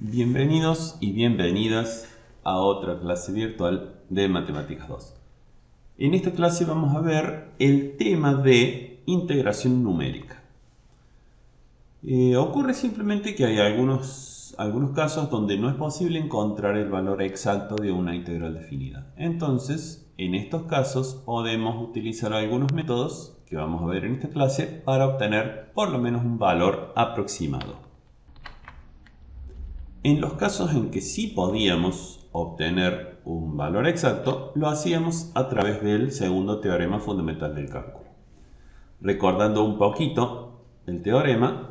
Bienvenidos y bienvenidas a otra clase virtual de Matemáticas 2. En esta clase vamos a ver el tema de integración numérica. Ocurre simplemente que hay algunos casos donde no es posible encontrar el valor exacto de una integral definida. Entonces, en estos casos podemos utilizar algunos métodos que vamos a ver en esta clase para obtener por lo menos un valor aproximado. En los casos en que sí podíamos obtener un valor exacto, lo hacíamos a través del segundo teorema fundamental del cálculo. Recordando un poquito el teorema,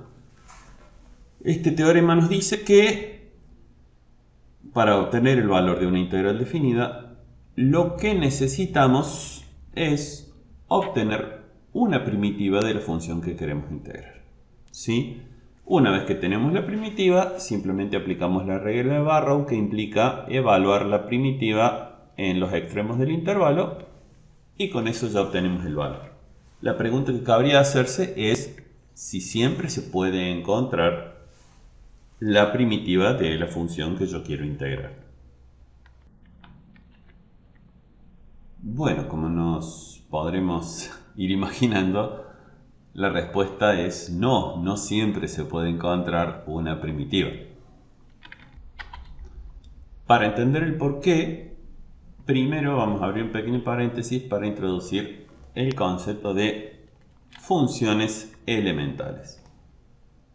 este teorema nos dice que para obtener el valor de una integral definida, lo que necesitamos es obtener una primitiva de la función que queremos integrar. ¿Sí? Una vez que tenemos la primitiva, simplemente aplicamos la regla de Barrow, que implica evaluar la primitiva en los extremos del intervalo, y con eso ya obtenemos el valor. La pregunta que cabría hacerse es si siempre se puede encontrar la primitiva de la función que yo quiero integrar. Bueno, como nos podremos ir imaginando, la respuesta es no, no siempre se puede encontrar una primitiva. Para entender el por qué, primero vamos a abrir un pequeño paréntesis para introducir el concepto de funciones elementales.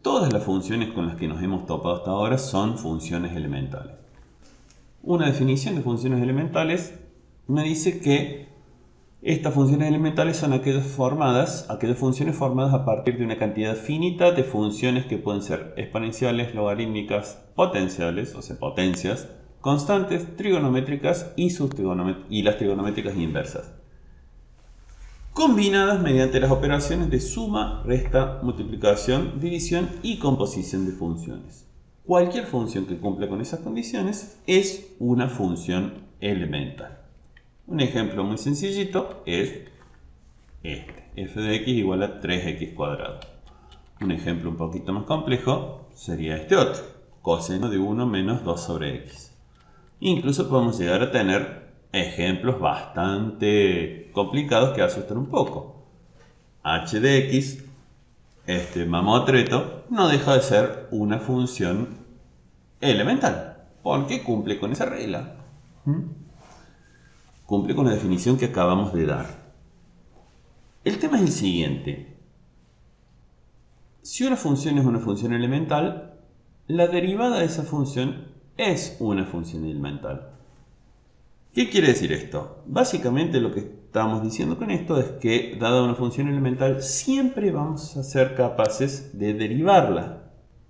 Todas las funciones con las que nos hemos topado hasta ahora son funciones elementales. Una definición de funciones elementales me dice que estas funciones elementales son aquellas funciones formadas a partir de una cantidad finita de funciones que pueden ser exponenciales, logarítmicas, potenciales, o sea, potencias, constantes, trigonométricas y las trigonométricas inversas, combinadas mediante las operaciones de suma, resta, multiplicación, división y composición de funciones. Cualquier función que cumpla con esas condiciones es una función elemental. Un ejemplo muy sencillito es este, f de x igual a 3x cuadrado. Un ejemplo un poquito más complejo sería este otro, coseno de 1 menos 2 sobre x. Incluso podemos llegar a tener ejemplos bastante complicados que asustan un poco. H de x, este mamotreto, no deja de ser una función elemental, porque cumple con esa regla. Cumple con la definición que acabamos de dar. El tema es el siguiente. Si una función es una función elemental, la derivada de esa función es una función elemental. ¿Qué quiere decir esto? Básicamente lo que estamos diciendo con esto es que, dada una función elemental, siempre vamos a ser capaces de derivarla.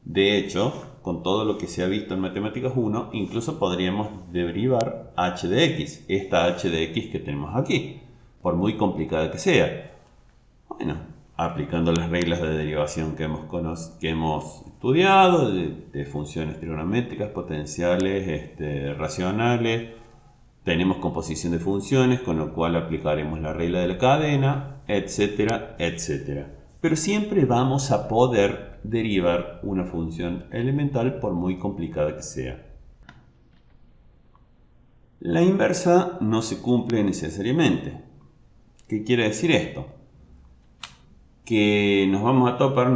De hecho, con todo lo que se ha visto en Matemáticas 1, incluso podríamos derivar h de x, esta h de x que tenemos aquí, por muy complicada que sea. Bueno, aplicando las reglas de derivación que hemos estudiado, de funciones trigonométricas, potenciales, racionales, tenemos composición de funciones, con lo cual aplicaremos la regla de la cadena, etcétera, etcétera. Pero siempre vamos a poder derivar una función elemental por muy complicada que sea. La inversa no se cumple necesariamente. ¿Qué quiere decir esto? Que nos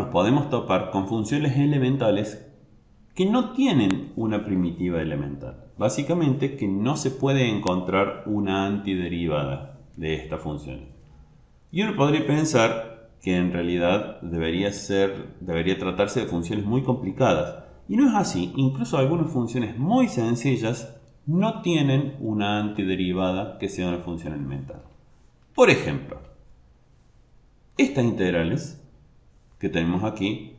podemos topar con funciones elementales que no tienen una primitiva elemental. Básicamente que no se puede encontrar una antiderivada de esta función. Y uno podría pensar que en realidad debería tratarse de funciones muy complicadas. Y no es así. Incluso algunas funciones muy sencillas no tienen una antiderivada que sea una función elemental. Por ejemplo, estas integrales que tenemos aquí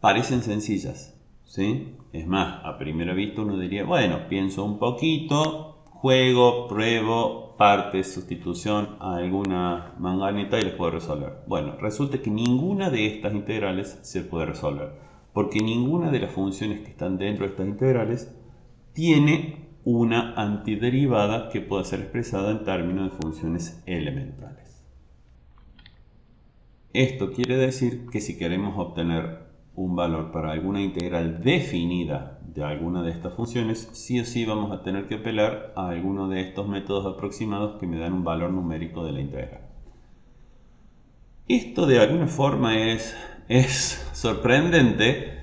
parecen sencillas, ¿sí? Es más, a primera vista uno diría, bueno, pienso un poquito, juego, pruebo, partes, sustitución a alguna manganita y les puedo resolver. Bueno, resulta que ninguna de estas integrales se puede resolver, porque ninguna de las funciones que están dentro de estas integrales tiene una antiderivada que pueda ser expresada en términos de funciones elementales. Esto quiere decir que si queremos obtener un valor para alguna integral definida de alguna de estas funciones, sí o sí vamos a tener que apelar a alguno de estos métodos aproximados que me dan un valor numérico de la integral. Esto de alguna forma es sorprendente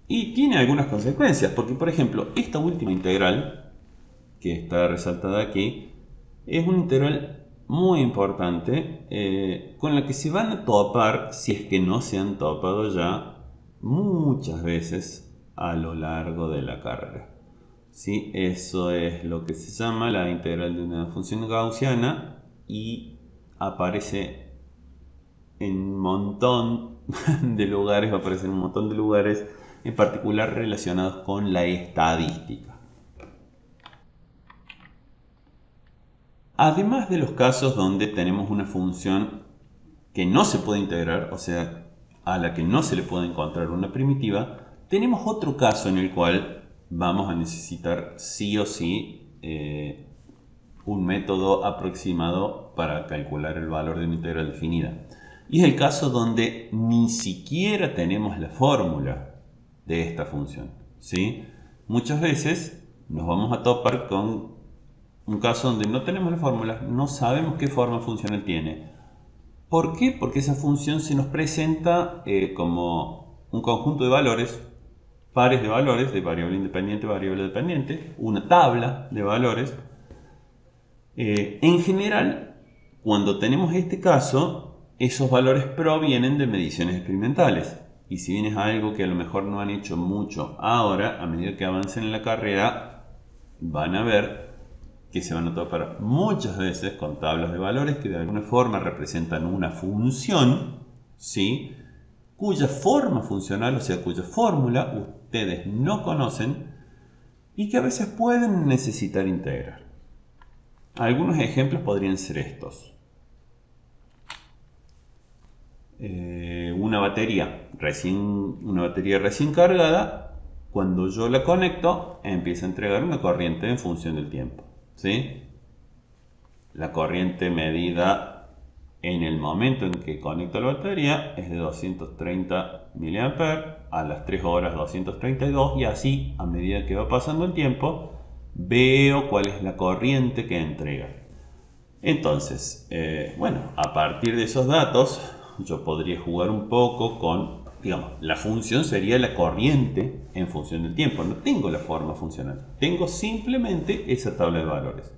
y tiene algunas consecuencias, porque por ejemplo, esta última integral que está resaltada aquí es una integral muy importante con la que se van a topar, si es que no se han topado ya, muchas veces a lo largo de la carrera. ¿Sí? Eso es lo que se llama la integral de una función gaussiana y aparece en un montón de lugares, va a aparecer en un montón de lugares, en particular relacionados con la estadística. Además de los casos donde tenemos una función que no se puede integrar, o sea, a la que no se le puede encontrar una primitiva, tenemos otro caso en el cual vamos a necesitar sí o sí un método aproximado para calcular el valor de una integral definida. Y es el caso donde ni siquiera tenemos la fórmula de esta función, ¿sí? Muchas veces nos vamos a topar con un caso donde no tenemos la fórmula, no sabemos qué forma funcional tiene. ¿Por qué? Porque esa función se nos presenta como un conjunto de valores, pares de valores, de variable independiente, variable dependiente, una tabla de valores. En general, cuando tenemos este caso, esos valores provienen de mediciones experimentales. Y si bien es algo que a lo mejor no han hecho mucho ahora, a medida que avancen en la carrera, van a ver que se van a topar muchas veces con tablas de valores que de alguna forma representan una función, ¿sí? Cuya forma funcional, o sea, cuya fórmula ustedes no conocen y que a veces pueden necesitar integrar. Algunos ejemplos podrían ser estos. Una batería recién cargada, cuando yo la conecto, empieza a entregar una corriente en función del tiempo. ¿Sí? La corriente medida en el momento en que conecto la batería es de 230 mA, a las 3 horas 232 y así a medida que va pasando el tiempo veo cuál es la corriente que entrega. Entonces, bueno, a partir de esos datos yo podría jugar un poco con, digamos, la función sería la corriente en función del tiempo. No tengo la forma funcional, tengo simplemente esa tabla de valores.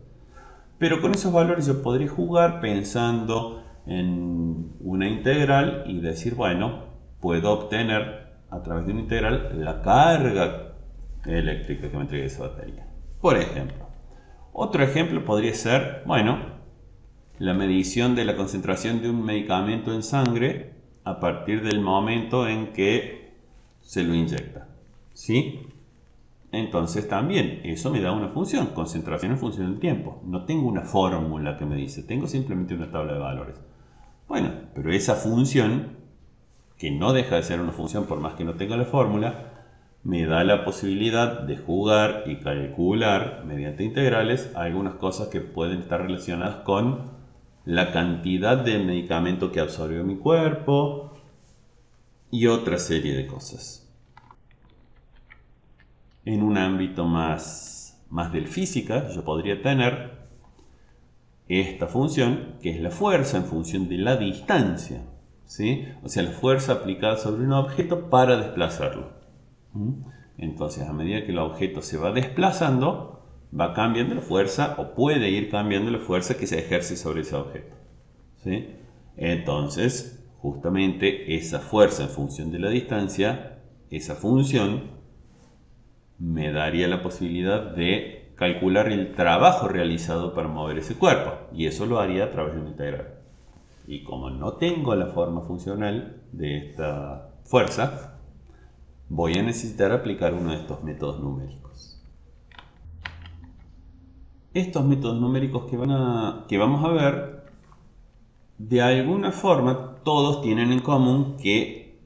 Pero con esos valores yo podría jugar pensando en una integral y decir, bueno, puedo obtener a través de una integral la carga eléctrica que me entregue esa batería. Por ejemplo, otro ejemplo podría ser, bueno, la medición de la concentración de un medicamento en sangre a partir del momento en que se lo inyecta. ¿Sí? Entonces también eso me da una función, concentración en función del tiempo. No tengo una fórmula que me dice, tengo simplemente una tabla de valores. Bueno, pero esa función, que no deja de ser una función por más que no tenga la fórmula, me da la posibilidad de jugar y calcular mediante integrales algunas cosas que pueden estar relacionadas con la cantidad de medicamento que absorbió mi cuerpo y otra serie de cosas. En un ámbito más del física, yo podría tener esta función, que es la fuerza en función de la distancia, ¿sí? O sea, la fuerza aplicada sobre un objeto para desplazarlo. Entonces, a medida que el objeto se va desplazando, va cambiando la fuerza o puede ir cambiando la fuerza que se ejerce sobre ese objeto, ¿sí? Entonces, justamente esa fuerza en función de la distancia, esa función, me daría la posibilidad de calcular el trabajo realizado para mover ese cuerpo. Y eso lo haría a través de una integral. Y como no tengo la forma funcional de esta fuerza, voy a necesitar aplicar uno de estos métodos numéricos. Estos métodos numéricos que vamos a ver, de alguna forma, todos tienen en común que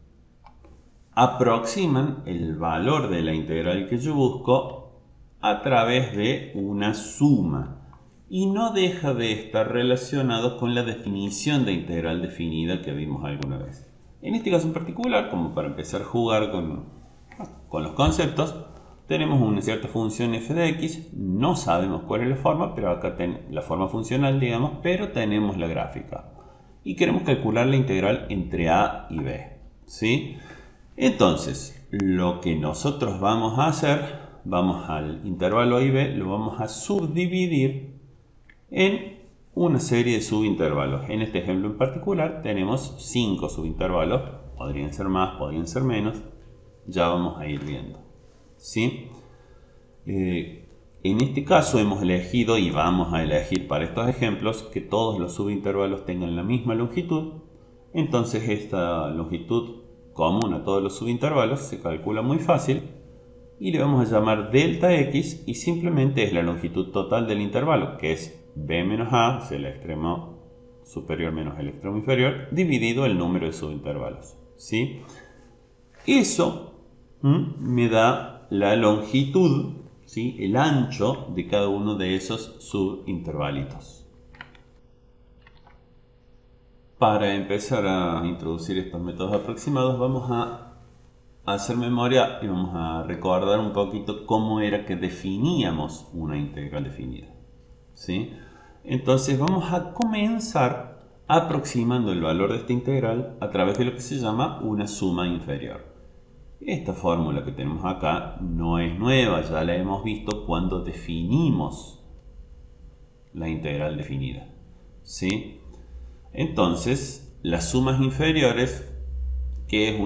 aproximan el valor de la integral que yo busco a través de una suma y no deja de estar relacionado con la definición de integral definida que vimos alguna vez. En este caso en particular, como para empezar a jugar con con los conceptos, tenemos una cierta función f de x, no sabemos cuál es la forma, pero acá la forma funcional, digamos, pero tenemos la gráfica. Y queremos calcular la integral entre a y b, ¿sí? Entonces, lo que nosotros vamos a hacer, vamos al intervalo a y b, lo vamos a subdividir en una serie de subintervalos. En este ejemplo en particular tenemos 5 subintervalos, podrían ser más, podrían ser menos, ya vamos a ir viendo, ¿sí? En este caso hemos elegido y vamos a elegir para estos ejemplos que todos los subintervalos tengan la misma longitud. Entonces esta longitud común a todos los subintervalos se calcula muy fácil y le vamos a llamar delta x y simplemente es la longitud total del intervalo, que es b menos a, o sea, el extremo superior menos el extremo inferior, dividido el número de subintervalos, ¿sí? Eso me da la longitud, ¿sí? El ancho de cada uno de esos subintervalitos. Para empezar a introducir estos métodos aproximados vamos a hacer memoria y vamos a recordar un poquito cómo era que definíamos una integral definida, ¿sí? Entonces vamos a comenzar aproximando el valor de esta integral a través de lo que se llama una suma inferior. Esta fórmula que tenemos acá no es nueva, ya la hemos visto cuando definimos la integral definida, ¿sí? Entonces, las sumas inferiores, ¿qué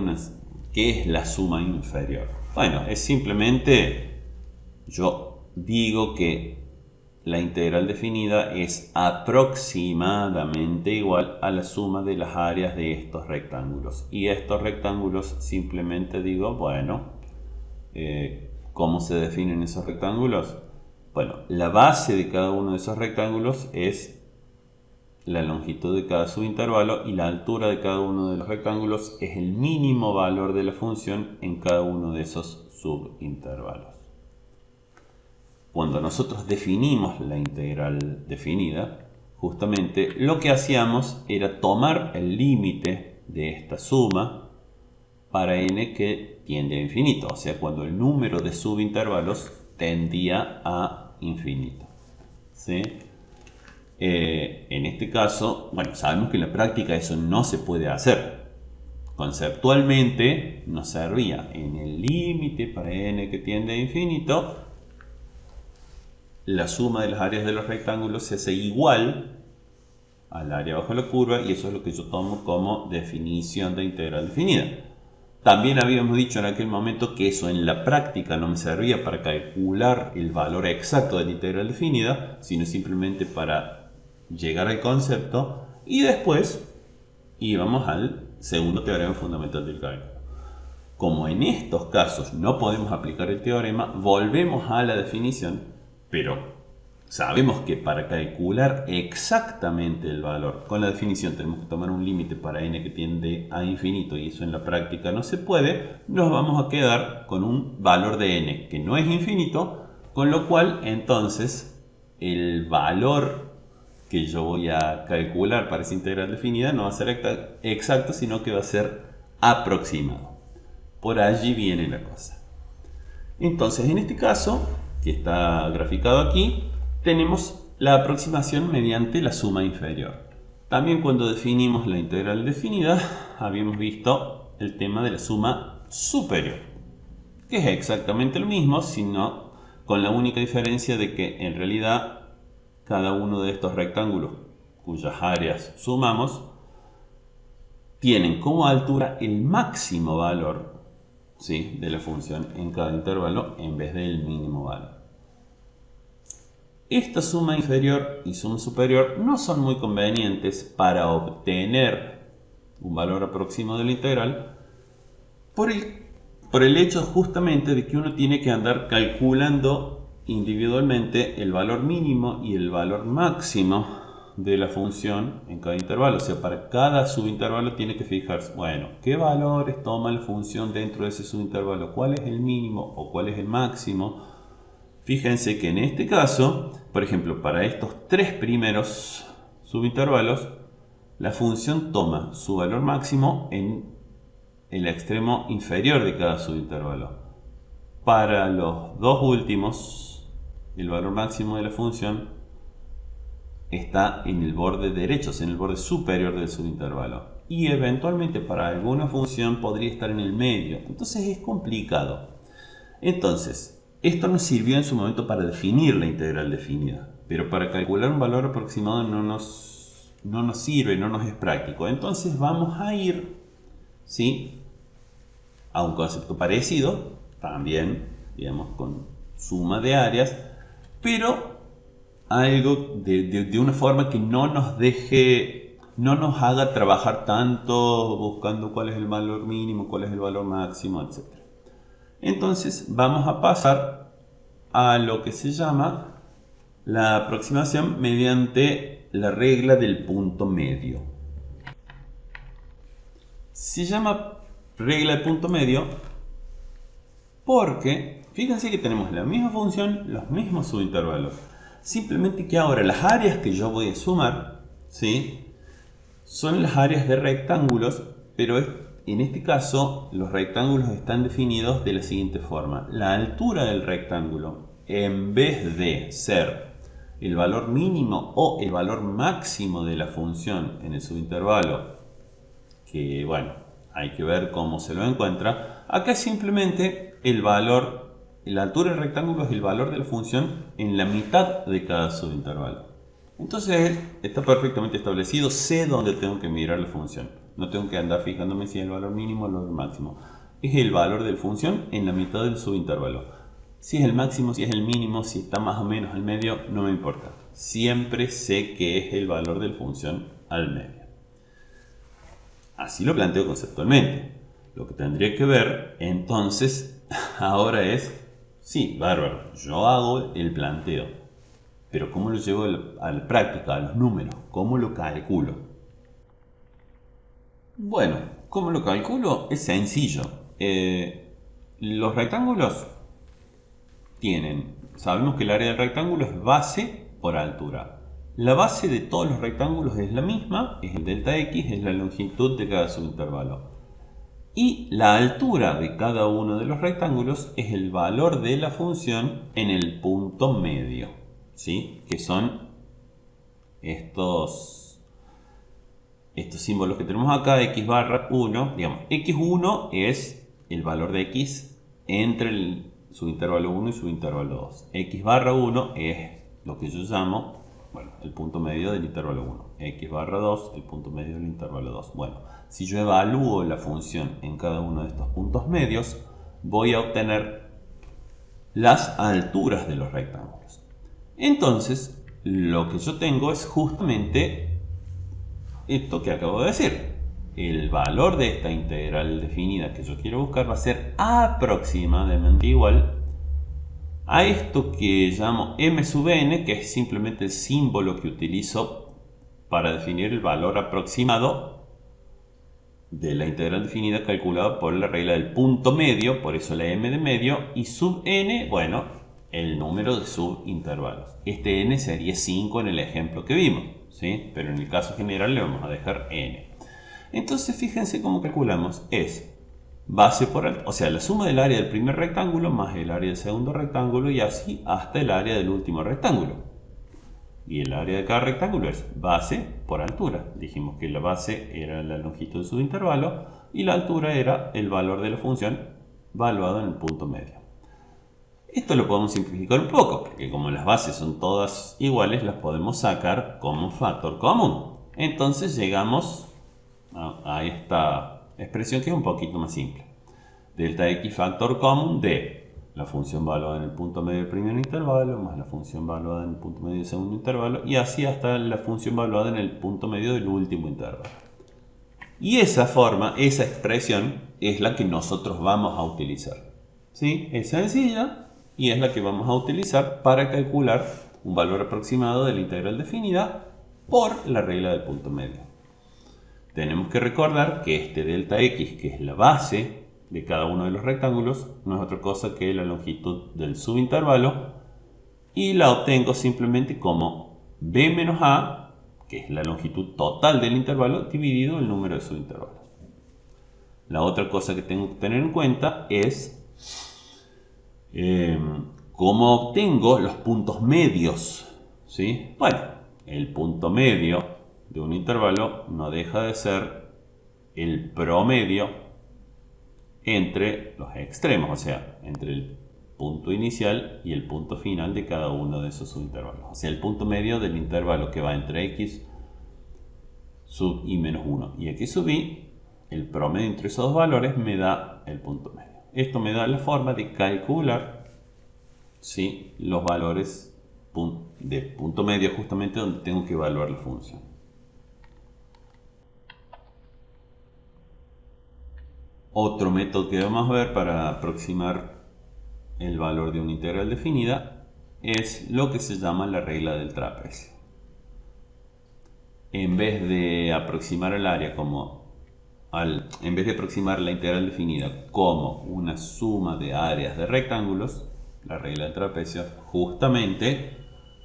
es la suma inferior? Bueno, es simplemente, yo digo que la integral definida es aproximadamente igual a la suma de las áreas de estos rectángulos. Y estos rectángulos simplemente digo, bueno, ¿cómo se definen esos rectángulos? Bueno, la base de cada uno de esos rectángulos es la longitud de cada subintervalo y la altura de cada uno de los rectángulos es el mínimo valor de la función en cada uno de esos subintervalos. Cuando nosotros definimos la integral definida, justamente lo que hacíamos era tomar el límite de esta suma para n que tiende a infinito, o sea, cuando el número de subintervalos tendía a infinito, ¿sí? En este caso, bueno, sabemos que en la práctica eso no se puede hacer. Conceptualmente nos servía en el límite para n que tiende a infinito, la suma de las áreas de los rectángulos se hace igual al área bajo la curva y eso es lo que yo tomo como definición de integral definida. También habíamos dicho en aquel momento que eso en la práctica no me servía para calcular el valor exacto de la integral definida, sino simplemente para llegar al concepto y después íbamos al segundo teorema fundamental del cálculo. Como en estos casos no podemos aplicar el teorema, volvemos a la definición, pero sabemos que para calcular exactamente el valor con la definición tenemos que tomar un límite para n que tiende a infinito y eso en la práctica no se puede, nos vamos a quedar con un valor de n que no es infinito, con lo cual entonces el valor que yo voy a calcular para esa integral definida no va a ser exacto, sino que va a ser aproximado. Por allí viene la cosa. Entonces, en este caso, que está graficado aquí, tenemos la aproximación mediante la suma inferior. También cuando definimos la integral definida, habíamos visto el tema de la suma superior, que es exactamente lo mismo, sino con la única diferencia de que en realidad cada uno de estos rectángulos cuyas áreas sumamos tienen como altura el máximo valor, ¿sí?, de la función en cada intervalo en vez del mínimo valor. Esta suma inferior y suma superior no son muy convenientes para obtener un valor aproximado de la integral por el hecho justamente de que uno tiene que andar calculando individualmente el valor mínimo y el valor máximo de la función en cada intervalo. O sea, para cada subintervalo tiene que fijarse, bueno, ¿qué valores toma la función dentro de ese subintervalo? ¿Cuál es el mínimo o cuál es el máximo? Fíjense que en este caso, por ejemplo, para estos tres primeros subintervalos, la función toma su valor máximo en el extremo inferior de cada subintervalo. para los dos últimos, el valor máximo de la función está en el borde derecho, en el borde superior del subintervalo. Y eventualmente para alguna función podría estar en el medio. Entonces es complicado. Entonces, esto nos sirvió en su momento para definir la integral definida. Pero para calcular un valor aproximado no nos sirve, no nos es práctico. Entonces vamos a ir, ¿sí?, a un concepto parecido, también, digamos, con suma de áreas, pero algo de una forma que no nos haga trabajar tanto buscando cuál es el valor mínimo, cuál es el valor máximo, etc. Entonces vamos a pasar a lo que se llama la aproximación mediante la regla del punto medio. Se llama regla del punto medio porque fíjense que tenemos la misma función, los mismos subintervalos. Simplemente que ahora las áreas que yo voy a sumar, ¿sí?, son las áreas de rectángulos, pero en este caso los rectángulos están definidos de la siguiente forma. La altura del rectángulo, en vez de ser el valor mínimo o el valor máximo de la función en el subintervalo, que bueno, hay que ver cómo se lo encuentra, acá es simplemente el valor, la altura del rectángulo es el valor de la función en la mitad de cada subintervalo. Entonces está perfectamente establecido, sé dónde tengo que mirar la función. No tengo que andar fijándome si es el valor mínimo o el valor máximo. Es el valor de la función en la mitad del subintervalo. Si es el máximo, si es el mínimo, si está más o menos al medio, no me importa. Siempre sé que es el valor de la función al medio. Así lo planteo conceptualmente. Lo que tendría que ver entonces ahora es, sí, bárbaro, yo hago el planteo, pero ¿cómo lo llevo a la práctica, a los números? ¿Cómo lo calculo? Bueno, ¿cómo lo calculo? Es sencillo. Los rectángulos sabemos que el área del rectángulo es base por altura. La base de todos los rectángulos es la misma, es el delta x, es la longitud de cada subintervalo. Y la altura de cada uno de los rectángulos es el valor de la función en el punto medio, ¿sí?, que son estos símbolos que tenemos acá, x barra 1, digamos, x1 es el valor de x entre el subintervalo 1 y subintervalo 2. X barra 1 es lo que yo llamo, bueno, el punto medio del intervalo 1. X barra 2, el punto medio del intervalo 2. Bueno, si yo evalúo la función en cada uno de estos puntos medios, voy a obtener las alturas de los rectángulos. Entonces, lo que yo tengo es justamente esto que acabo de decir. El valor de esta integral definida que yo quiero buscar va a ser aproximadamente igual a esto que llamo m sub n, que es simplemente el símbolo que utilizo para definir el valor aproximado de la integral definida calculada por la regla del punto medio, por eso la m de medio, y sub n, bueno, el número de subintervalos. Este n sería 5 en el ejemplo que vimos, ¿sí?, pero en el caso general le vamos a dejar n. Entonces fíjense cómo calculamos, es base por altura, o sea, la suma del área del primer rectángulo más el área del segundo rectángulo y así hasta el área del último rectángulo. Y el área de cada rectángulo es base por altura. Dijimos que la base era la longitud de su intervalo y la altura era el valor de la función valuado en el punto medio. Esto lo podemos simplificar un poco, porque como las bases son todas iguales, las podemos sacar como factor común. Entonces llegamos a esta expresión que es un poquito más simple. Delta x factor común de la función valuada en el punto medio del primer intervalo más la función valuada en el punto medio del segundo intervalo y así hasta la función valuada en el punto medio del último intervalo. Y esa forma, esa expresión es la que nosotros vamos a utilizar, ¿sí? Es sencilla y es la que vamos a utilizar para calcular un valor aproximado de la integral definida por la regla del punto medio. Tenemos que recordar que este delta x, que es la base de cada uno de los rectángulos, no es otra cosa que la longitud del subintervalo y la obtengo simplemente como b menos a, que es la longitud total del intervalo, dividido el número de subintervalos. La otra cosa que tengo que tener en cuenta es ¿Cómo obtengo los puntos medios? ¿Sí? Bueno, el punto medio de un intervalo no deja de ser el promedio entre los extremos, o sea, entre el punto inicial y el punto final de cada uno de esos subintervalos. O sea, el punto medio del intervalo que va entre x sub i menos 1 y x sub i, el promedio entre esos dos valores me da el punto medio. Esto me da la forma de calcular, ¿sí?, los valores de punto medio, justamente donde tengo que evaluar la función. Otro método que vamos a ver para aproximar el valor de una integral definida es lo que se llama la regla del trapecio. En vez de aproximar el área en vez de aproximar la integral definida como una suma de áreas de rectángulos, la regla del trapecio justamente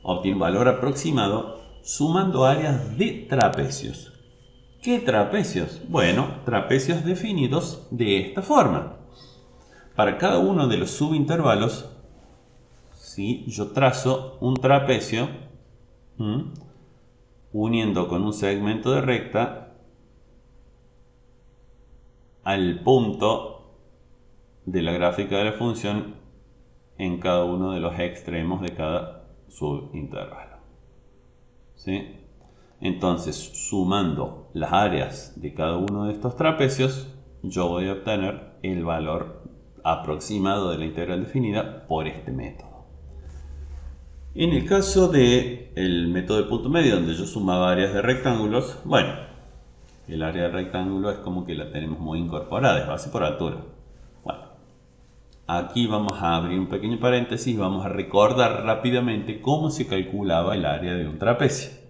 obtiene un valor aproximado sumando áreas de trapecios. ¿Qué trapecios? Bueno, trapecios definidos de esta forma. Para cada uno de los subintervalos, ¿sí?, yo trazo un trapecio uniendo con un segmento de recta al punto de la gráfica de la función en cada uno de los extremos de cada subintervalo. ¿Sí? Entonces, sumando las áreas de cada uno de estos trapecios, yo voy a obtener el valor aproximado de la integral definida por este método. En el caso del método de punto medio, donde yo sumaba áreas de rectángulos, bueno, el área de rectángulo es como que la tenemos muy incorporada, es base por altura. Bueno, aquí vamos a abrir un pequeño paréntesis y vamos a recordar rápidamente cómo se calculaba el área de un trapecio.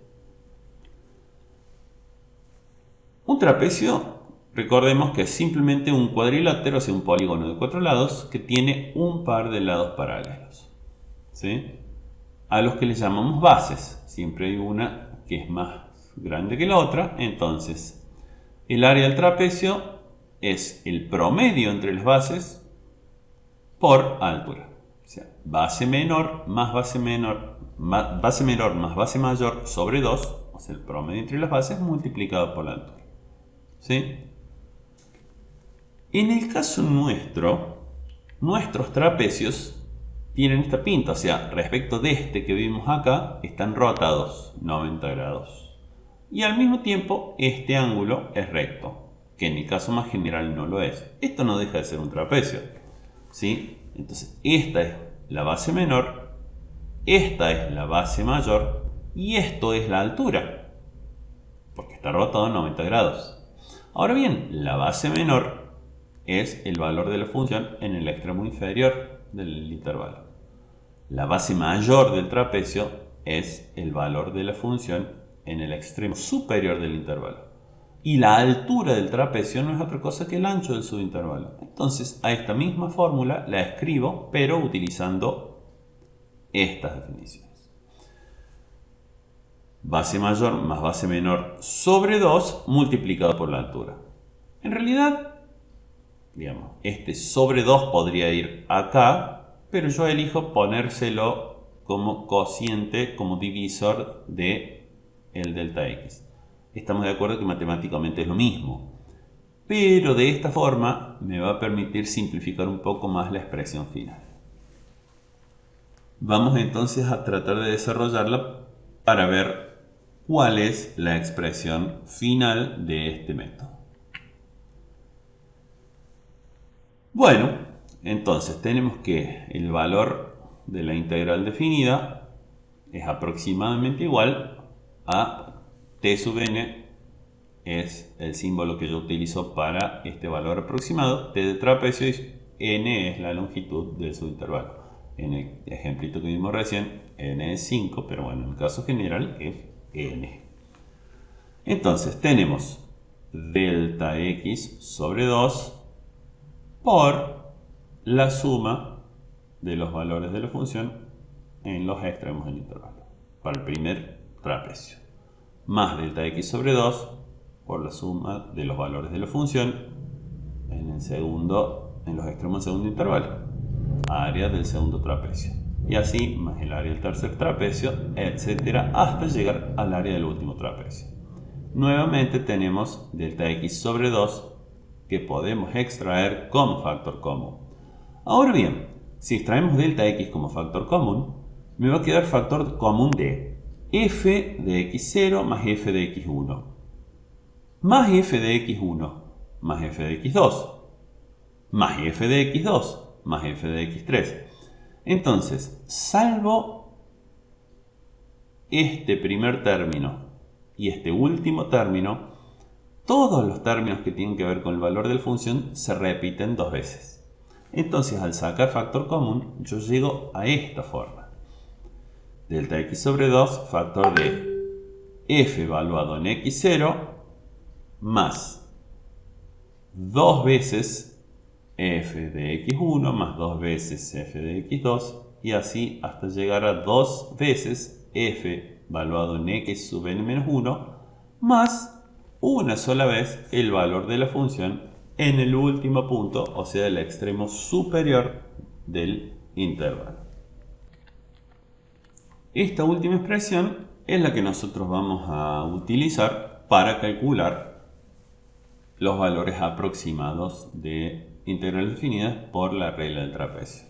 Un trapecio, recordemos que es simplemente un cuadrilátero, o sea, un polígono de 4 lados que tiene un par de lados paralelos, ¿sí?, a los que le llamamos bases. Siempre hay una que es más grande que la otra. Entonces, el área del trapecio es el promedio entre las bases por altura. O sea, base menor más base menor, base menor más base mayor sobre 2, o sea, el promedio entre las bases multiplicado por la altura. ¿Sí? En el caso nuestro, nuestros trapecios tienen esta pinta, o sea, respecto de este que vimos acá, están rotados 90 grados. Y al mismo tiempo, este ángulo es recto, que en el caso más general no lo es. Esto no deja de ser un trapecio, ¿sí? Entonces, esta es la base menor, esta es la base mayor, y esto es la altura, porque está rotado 90 grados. Ahora bien, la base menor es el valor de la función en el extremo inferior del intervalo. La base mayor del trapecio es el valor de la función en el extremo superior del intervalo. Y la altura del trapecio no es otra cosa que el ancho del subintervalo. Entonces, a esta misma fórmula la escribo, pero utilizando estas definiciones. Base mayor más base menor sobre 2 multiplicado por la altura. En realidad, digamos, este sobre 2 podría ir acá, pero yo elijo ponérselo como cociente, como divisor de el delta x. Estamos de acuerdo que matemáticamente es lo mismo, pero de esta forma me va a permitir simplificar un poco más la expresión final. Vamos entonces a tratar de desarrollarla para ver cuál es la expresión final de este método. Bueno, entonces tenemos que el valor de la integral definida es aproximadamente igual a t sub n, es el símbolo que yo utilizo para este valor aproximado, t de trapecio, y n es la longitud del subintervalo. En el ejemplito que vimos recién, n es 5, pero bueno, en el caso general es n. Entonces tenemos delta x sobre 2 por la suma de los valores de la función en los extremos del intervalo, para el primer trapecio, más delta x sobre 2 por la suma de los valores de la función en los extremos del segundo intervalo. área del segundo trapecio. Y así más el área del tercer trapecio, etcétera, hasta llegar al área del último trapecio. Nuevamente tenemos delta x sobre 2 que podemos extraer como factor común. Ahora bien, si extraemos delta x como factor común, me va a quedar factor común de f de x0 más f de x1, más f de x1, más f de x2, más f de x2, más f de x3. Entonces, salvo este primer término y este último término, todos los términos que tienen que ver con el valor de la función se repiten dos veces. Entonces, al sacar factor común, yo llego a esta forma. Delta x sobre 2, factor de f evaluado en x0, más 2 veces f de x1 más 2 veces f de x2 y así hasta llegar a 2 veces f evaluado en x sub n menos 1 más una sola vez el valor de la función en el último punto, o sea, el extremo superior del intervalo. Esta última expresión es la que nosotros vamos a utilizar para calcular los valores aproximados de integrales definidas por la regla del trapecio.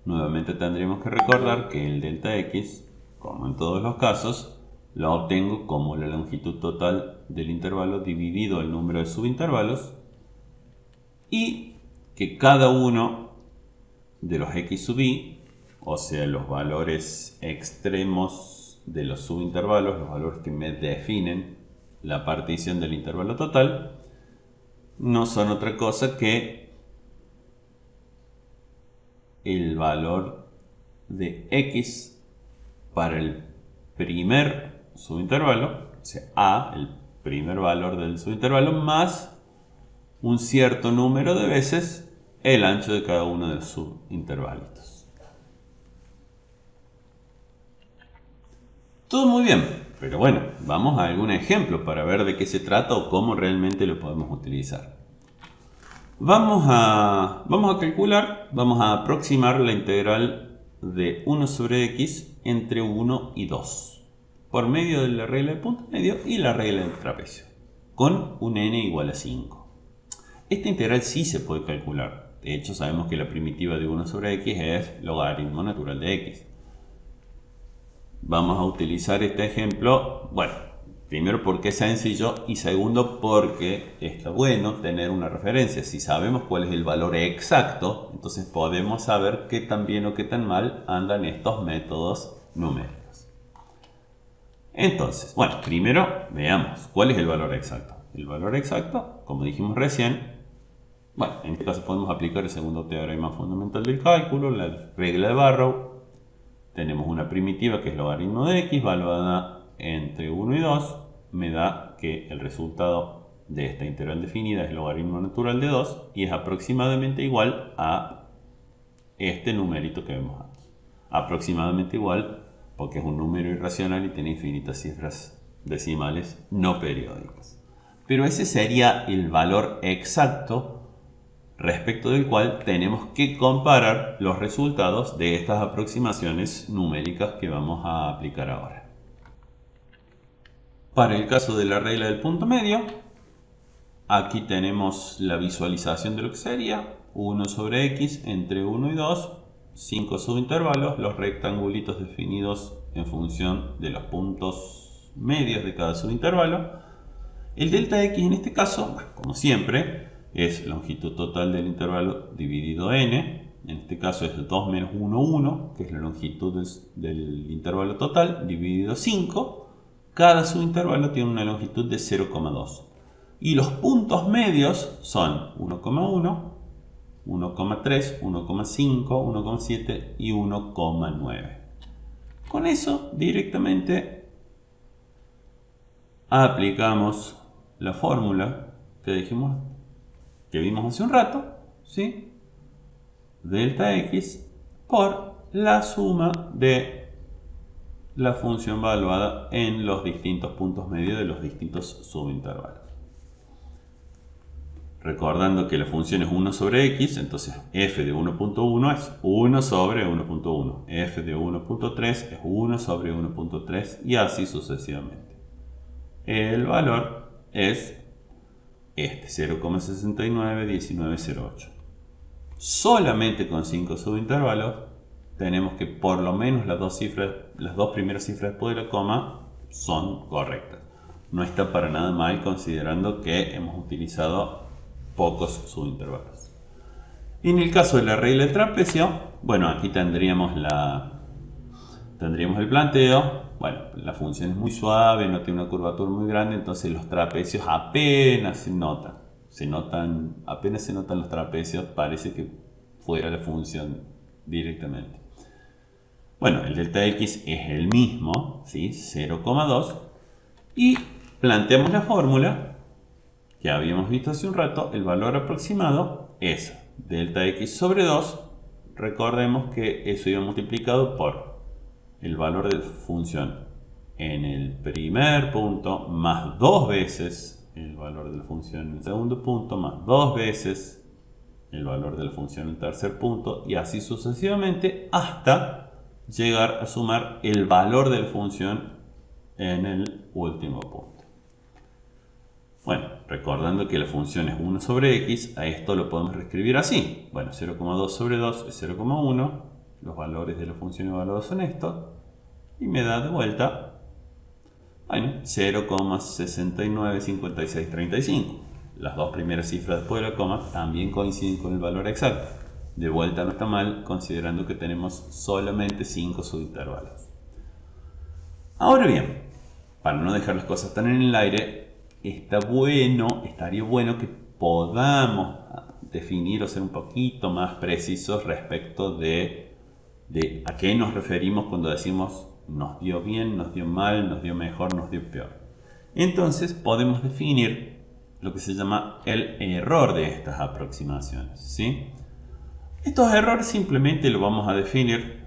Nuevamente tendremos que recordar que el delta x, como en todos los casos, lo obtengo como la longitud total del intervalo dividido el número de subintervalos y que cada uno de los x sub i, o sea, los valores extremos de los subintervalos, los valores que me definen la partición del intervalo total, no son otra cosa que el valor de x para el primer subintervalo, o sea, a, el primer valor del subintervalo, más un cierto número de veces el ancho de cada uno de los subintervalitos. Todo muy bien, pero bueno, vamos a algún ejemplo para ver de qué se trata o cómo realmente lo podemos utilizar. Vamos a calcular, vamos a aproximar la integral de 1 sobre x entre 1 y 2 por medio de la regla del punto medio y la regla del trapecio, con un n igual a 5. Esta integral sí se puede calcular. De hecho, sabemos que la primitiva de 1 sobre x es logaritmo natural de x. Vamos a utilizar este ejemplo, bueno, primero porque es sencillo y segundo porque está bueno tener una referencia. Si sabemos cuál es el valor exacto, entonces podemos saber qué tan bien o qué tan mal andan estos métodos numéricos. Entonces, bueno, primero veamos cuál es el valor exacto. El valor exacto, como dijimos recién, bueno, en este caso podemos aplicar el segundo teorema fundamental del cálculo, la regla de Barrow. Tenemos una primitiva que es logaritmo de x, evaluada entre 1 y 2, me da que el resultado de esta integral definida es logaritmo natural de 2 y es aproximadamente igual a este numerito que vemos aquí. Aproximadamente igual porque es un número irracional y tiene infinitas cifras decimales no periódicas. Pero ese sería el valor exacto respecto del cual tenemos que comparar los resultados de estas aproximaciones numéricas que vamos a aplicar ahora. Para el caso de la regla del punto medio, aquí tenemos la visualización de lo que sería 1 sobre x entre 1 y 2, 5 subintervalos, los rectangulitos definidos en función de los puntos medios de cada subintervalo. El delta x en este caso, como siempre, es longitud total del intervalo dividido n. En este caso es 2 menos 1, 1, que es la longitud del intervalo total, dividido 5. Cada subintervalo tiene una longitud de 0,2. Y los puntos medios son 1,1, 1,3, 1,5, 1,7 y 1,9. Con eso directamente aplicamos la fórmula que vimos hace un rato, ¿sí? Delta x por la suma de la función evaluada en los distintos puntos medios de los distintos subintervalos. Recordando que la función es 1 sobre x, entonces f de 1.1 es 1 sobre 1.1. F de 1.3 es 1 sobre 1.3 y así sucesivamente. El valor es este, 0,691908. Solamente con 5 subintervalos tenemos que por lo menos las dos primeras cifras después de la coma son correctas. No está para nada mal considerando que hemos utilizado pocos subintervalos. En el caso de la regla del trapecio, bueno, aquí tendríamos el planteo. Bueno, la función es muy suave, no tiene una curvatura muy grande, entonces los trapecios apenas se notan. Apenas se notan los trapecios, parece que fuera la función directamente. Bueno, el delta x es el mismo, ¿sí? 0,2. Y planteamos la fórmula que habíamos visto hace un rato. El valor aproximado es delta x sobre 2. Recordemos que eso iba multiplicado por el valor de la función en el primer punto más 2 veces el valor de la función en el segundo punto más 2 veces el valor de la función en el tercer punto y así sucesivamente hasta llegar a sumar el valor de la función en el último punto. Bueno, recordando que la función es 1 sobre x, a esto lo podemos reescribir así. Bueno, 0,2 sobre 2 es 0,1. Los valores de la función evaluados son estos. Y me da de vuelta, bueno, 0,695635. Las dos primeras cifras después de la coma también coinciden con el valor exacto. De vuelta no está mal, considerando que tenemos solamente 5 subintervalos. Ahora bien, para no dejar las cosas tan en el aire, estaría bueno que podamos definir o ser un poquito más precisos respecto de a qué nos referimos cuando decimos nos dio bien, nos dio mal, nos dio mejor, nos dio peor. Entonces podemos definir lo que se llama el error de estas aproximaciones, ¿sí? Estos errores simplemente los vamos a definir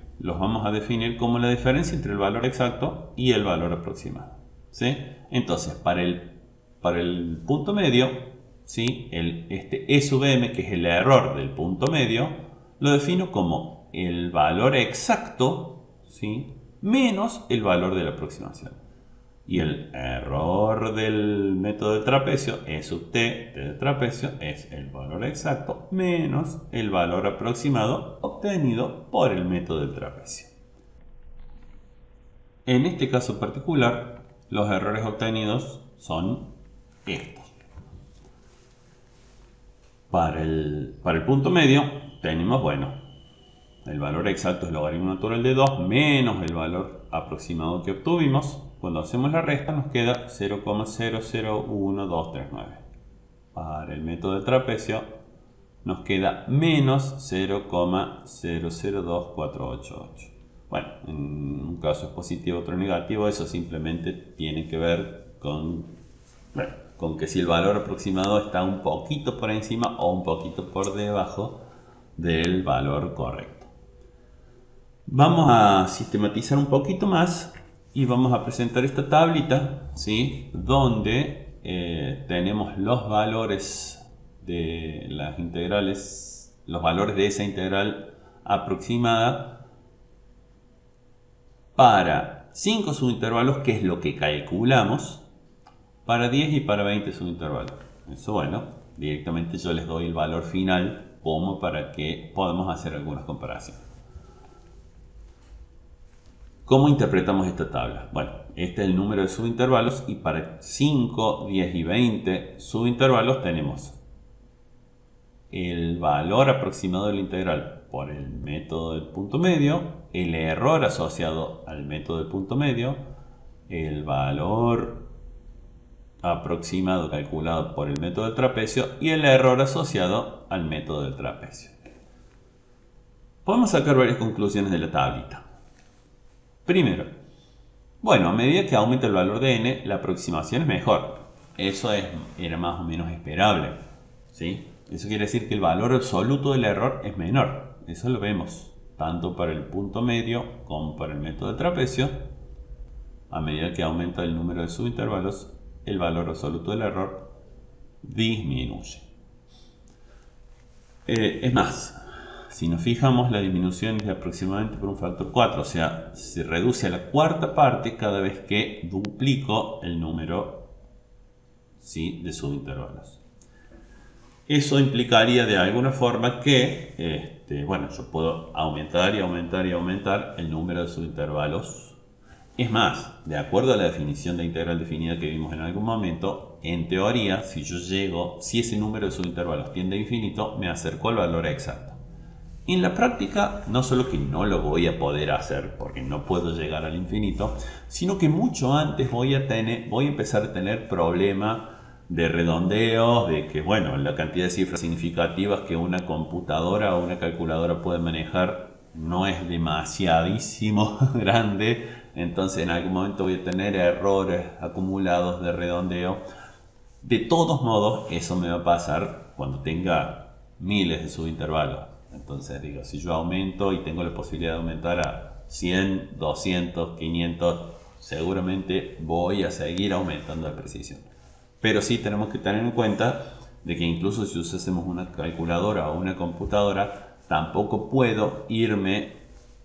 como la diferencia entre el valor exacto y el valor aproximado, ¿sí? Entonces, para el punto medio, ¿sí? Este E sub m, que es el error del punto medio, lo defino como el valor exacto, ¿sí? Menos el valor de la aproximación. Y el error del método del trapecio, E sub t del trapecio, es el valor exacto menos el valor aproximado obtenido por el método del trapecio. En este caso particular, los errores obtenidos son estos. Para el punto medio tenemos, bueno, el valor exacto es logaritmo natural de 2 menos el valor aproximado que obtuvimos. Cuando hacemos la resta nos queda 0,001239. Para el método del trapecio nos queda menos 0,002488. Bueno, en un caso es positivo, otro negativo. Eso simplemente tiene que ver con que si el valor aproximado está un poquito por encima o un poquito por debajo del valor correcto. Vamos a sistematizar un poquito más y vamos a presentar esta tablita, ¿sí? Donde tenemos los valores de las integrales, los valores de esa integral aproximada para 5 subintervalos, que es lo que calculamos, para 10 y para 20 subintervalos. Eso, bueno, directamente yo les doy el valor final como para que podamos hacer algunas comparaciones. ¿Cómo interpretamos esta tabla? Bueno, este es el número de subintervalos y para 5, 10 y 20 subintervalos tenemos el valor aproximado de la integral por el método del punto medio, el error asociado al método del punto medio, el valor aproximado calculado por el método del trapecio y el error asociado al método del trapecio. Podemos sacar varias conclusiones de la tablita. Primero, bueno, a medida que aumenta el valor de n, la aproximación es mejor. Eso era más o menos esperable, ¿sí? Eso quiere decir que el valor absoluto del error es menor. Eso lo vemos tanto para el punto medio como para el método de trapecio. A medida que aumenta el número de subintervalos, el valor absoluto del error disminuye. Es más, si nos fijamos, la disminución es de aproximadamente por un factor 4, o sea, se reduce a la cuarta parte cada vez que duplico el número, ¿sí?, de subintervalos. Eso implicaría de alguna forma que, bueno, yo puedo aumentar y aumentar y aumentar el número de subintervalos. Es más, de acuerdo a la definición de integral definida que vimos en algún momento, en teoría, si ese número de subintervalos tiende a infinito, me acerco al valor exacto. En la práctica, no solo que no lo voy a poder hacer, porque no puedo llegar al infinito, sino que mucho antes voy a empezar a tener problemas de redondeos, de que, bueno, la cantidad de cifras significativas que una computadora o una calculadora puede manejar no es demasiadísimo grande, entonces en algún momento voy a tener errores acumulados de redondeo. De todos modos, eso me va a pasar cuando tenga miles de subintervalos. Entonces digo, si yo aumento y tengo la posibilidad de aumentar a 100, 200, 500, seguramente voy a seguir aumentando la precisión. Pero sí tenemos que tener en cuenta de que incluso si usásemos una calculadora o una computadora, tampoco puedo irme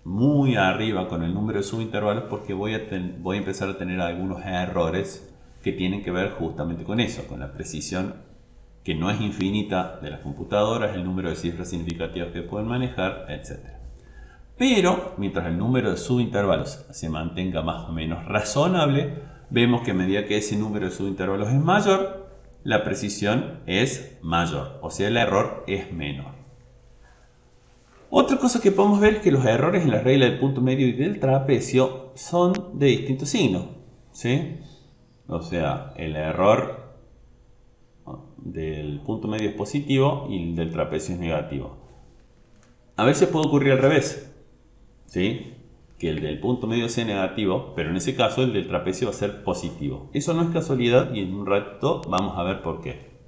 muy arriba con el número de subintervalos porque voy a empezar a tener algunos errores que tienen que ver justamente con eso, con la precisión que no es infinita de las computadoras, el número de cifras significativas que pueden manejar, etc. Pero mientras el número de subintervalos se mantenga más o menos razonable, vemos que a medida que ese número de subintervalos es mayor, la precisión es mayor, o sea, el error es menor. Otra cosa que podemos ver es que los errores en la regla del punto medio y del trapecio son de distintos signos, ¿sí? O sea, el error del punto medio es positivo y el del trapecio es negativo. A veces puede ocurrir al revés, ¿sí?, que el del punto medio sea negativo, pero en ese caso el del trapecio va a ser positivo. Eso no es casualidad y en un rato vamos a ver por qué.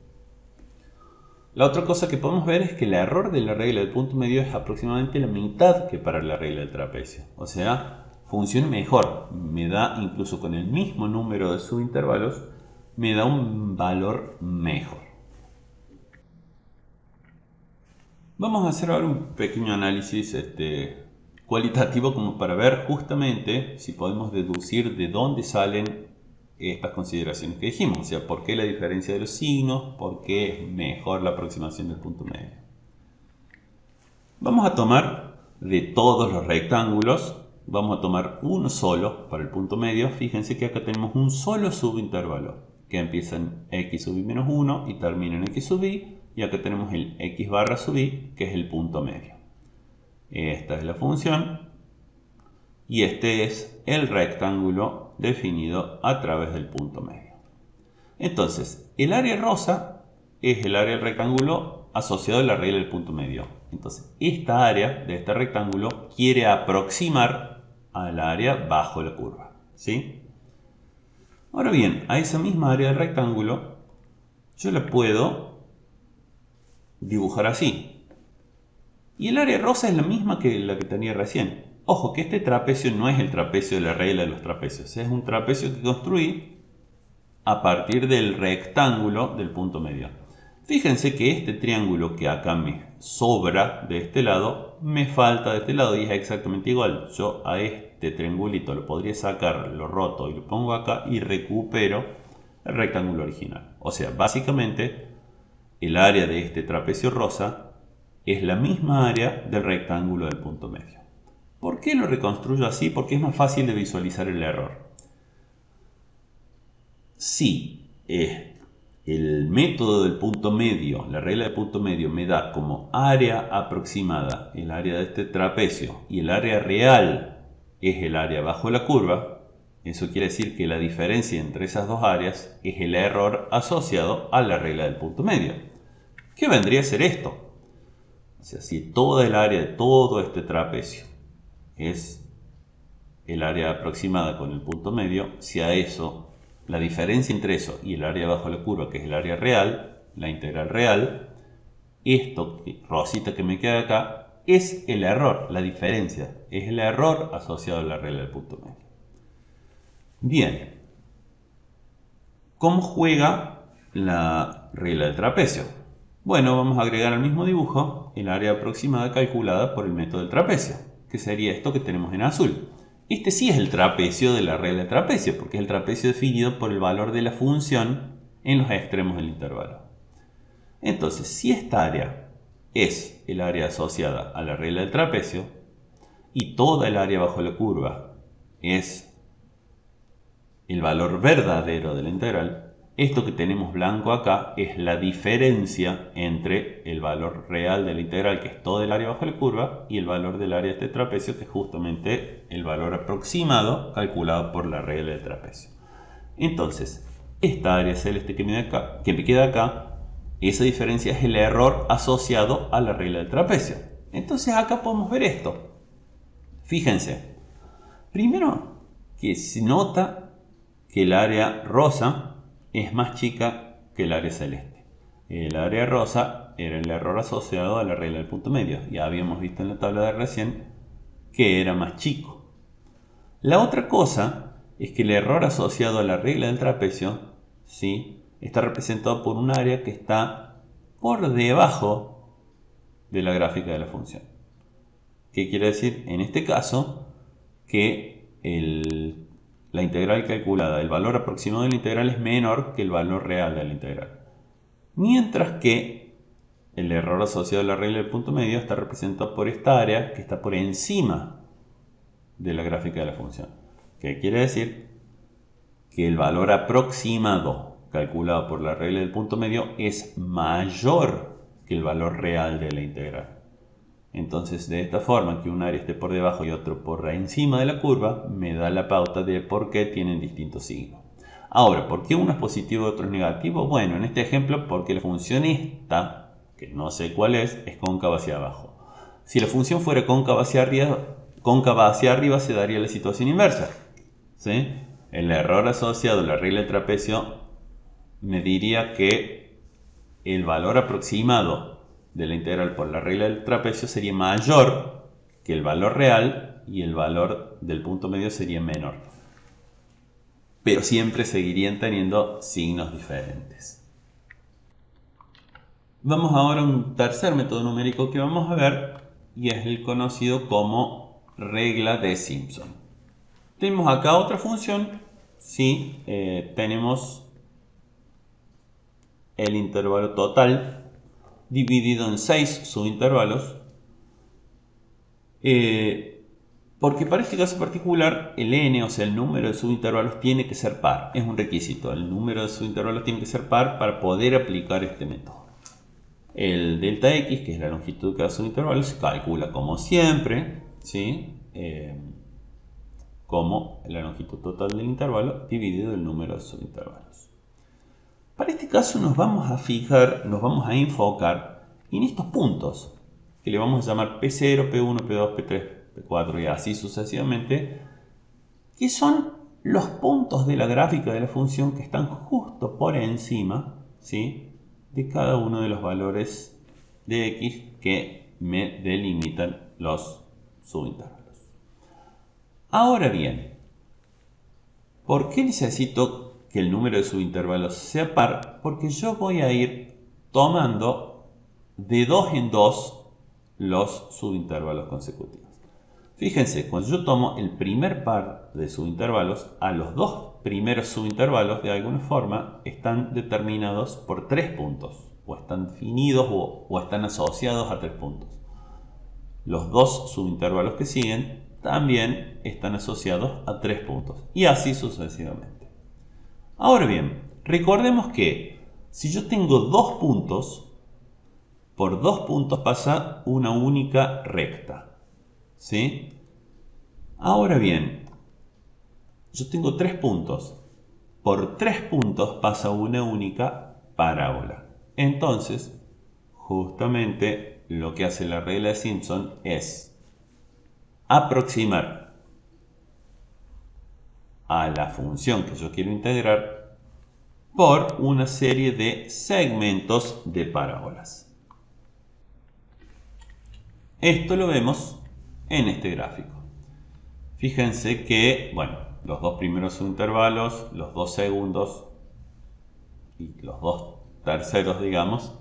La otra cosa que podemos ver es que el error de la regla del punto medio es aproximadamente la mitad que para la regla del trapecio. O sea, funciona mejor. Me da, incluso con el mismo número de subintervalos, me da un valor mejor. Vamos a hacer ahora un pequeño análisis cualitativo como para ver justamente si podemos deducir de dónde salen estas consideraciones que dijimos, o sea, por qué la diferencia de los signos, por qué es mejor la aproximación del punto medio. Vamos a tomar de todos los rectángulos, vamos a tomar uno solo para el punto medio. Fíjense que acá tenemos un solo subintervalo que empieza en x sub i menos 1 y termina en x sub i, y acá tenemos el x barra sub i, que es el punto medio. Esta es la función y este es el rectángulo definido a través del punto medio. Entonces, el área rosa es el área del rectángulo asociado a la regla del punto medio. Entonces, esta área de este rectángulo quiere aproximar al área bajo la curva, ¿sí? Ahora bien, a esa misma área del rectángulo yo la puedo dibujar así. Y el área rosa es la misma que la que tenía recién. Ojo que este trapecio no es el trapecio de la regla de los trapecios. Es un trapecio que construí a partir del rectángulo del punto medio. Fíjense que este triángulo que acá me sobra de este lado, me falta de este lado y es exactamente igual. Yo a este triangulito lo podría sacar, lo roto y lo pongo acá y recupero el rectángulo original. O sea, básicamente el área de este trapecio rosa es la misma área del rectángulo del punto medio. ¿Por qué lo reconstruyo así? Porque es más fácil de visualizar el error. Si el método del punto medio, la regla del punto medio, me da como área aproximada el área de este trapecio y el área real es el área bajo la curva, eso quiere decir que la diferencia entre esas dos áreas es el error asociado a la regla del punto medio. ¿Qué vendría a ser esto? O sea, si toda el área de todo este trapecio es el área aproximada con el punto medio, si a eso, la diferencia entre eso y el área bajo la curva, que es el área real, la integral real, esto, rosita que me queda acá, es el error, la diferencia, es el error asociado a la regla del punto medio. Bien, ¿cómo juega la regla del trapecio? Bueno, vamos a agregar al mismo dibujo abajo el área aproximada calculada por el método del trapecio, que sería esto que tenemos en azul. Este sí es el trapecio de la regla de trapecio, porque es el trapecio definido por el valor de la función en los extremos del intervalo. Entonces, si esta área es el área asociada a la regla del trapecio y toda el área bajo la curva es el valor verdadero de la integral, esto que tenemos blanco acá es la diferencia entre el valor real de la integral, que es todo el área bajo la curva, y el valor del área de este trapecio, que es justamente el valor aproximado calculado por la regla del trapecio. Entonces, esta área celeste que me queda acá, esa diferencia es el error asociado a la regla del trapecio. Entonces acá podemos ver esto. Fíjense, primero que se nota que el área rosa es más chica que el área celeste. El área rosa era el error asociado a la regla del punto medio. Ya habíamos visto en la tabla de recién que era más chico. La otra cosa es que el error asociado a la regla del trapecio, ¿sí?, está representado por un área que está por debajo de la gráfica de la función. ¿Qué quiere decir? En este caso, que la integral calculada, el valor aproximado de la integral es menor que el valor real de la integral. Mientras que el error asociado a la regla del punto medio está representado por esta área que está por encima de la gráfica de la función. ¿Qué quiere decir? Que el valor aproximado calculado por la regla del punto medio es mayor que el valor real de la integral. Entonces, de esta forma, que un área esté por debajo y otro por encima de la curva, me da la pauta de por qué tienen distintos signos. Ahora, ¿por qué uno es positivo y otro es negativo? Bueno, en este ejemplo, porque la función esta, que no sé cuál es cóncava hacia abajo. Si la función fuera cóncava hacia arriba, se daría la situación inversa, ¿sí? El error asociado a la regla del trapecio me diría que el valor aproximado de la integral por la regla del trapecio sería mayor que el valor real y el valor del punto medio sería menor. Pero siempre seguirían teniendo signos diferentes. Vamos ahora a un tercer método numérico que vamos a ver y es el conocido como regla de Simpson. Tenemos acá otra función, ¿sí? Tenemos el intervalo total dividido en 6 subintervalos, porque para este caso particular el n, o sea el número de subintervalos, tiene que ser par, es un requisito, el número de subintervalos tiene que ser par para poder aplicar este método. El delta x, que es la longitud de cada subintervalo, se calcula como siempre, ¿sí?, como la longitud total del intervalo dividido el número de subintervalos. Para este caso nos vamos a enfocar en estos puntos, que le vamos a llamar P0, P1, P2, P3, P4 y así sucesivamente, que son los puntos de la gráfica de la función que están justo por encima, ¿sí?, de cada uno de los valores de x que me delimitan los subintervalos. Ahora bien, ¿por qué necesito que el número de subintervalos sea par? Porque yo voy a ir tomando de 2 en 2 los subintervalos consecutivos. Fíjense, cuando yo tomo el primer par de subintervalos, a los dos primeros subintervalos de alguna forma están determinados por 3 puntos, o están definidos o están asociados a 3 puntos. Los dos subintervalos que siguen también están asociados a 3 puntos, y así sucesivamente. Ahora bien, recordemos que si yo tengo 2 puntos, por 2 puntos pasa una única recta, ¿sí? Ahora bien, yo tengo 3 puntos, por 3 puntos pasa una única parábola. Entonces, justamente lo que hace la regla de Simpson es aproximar a la función que yo quiero integrar por una serie de segmentos de parábolas. Esto lo vemos en este gráfico. Fíjense que, bueno, los dos primeros subintervalos, los 2 segundos y los 2 terceros, digamos,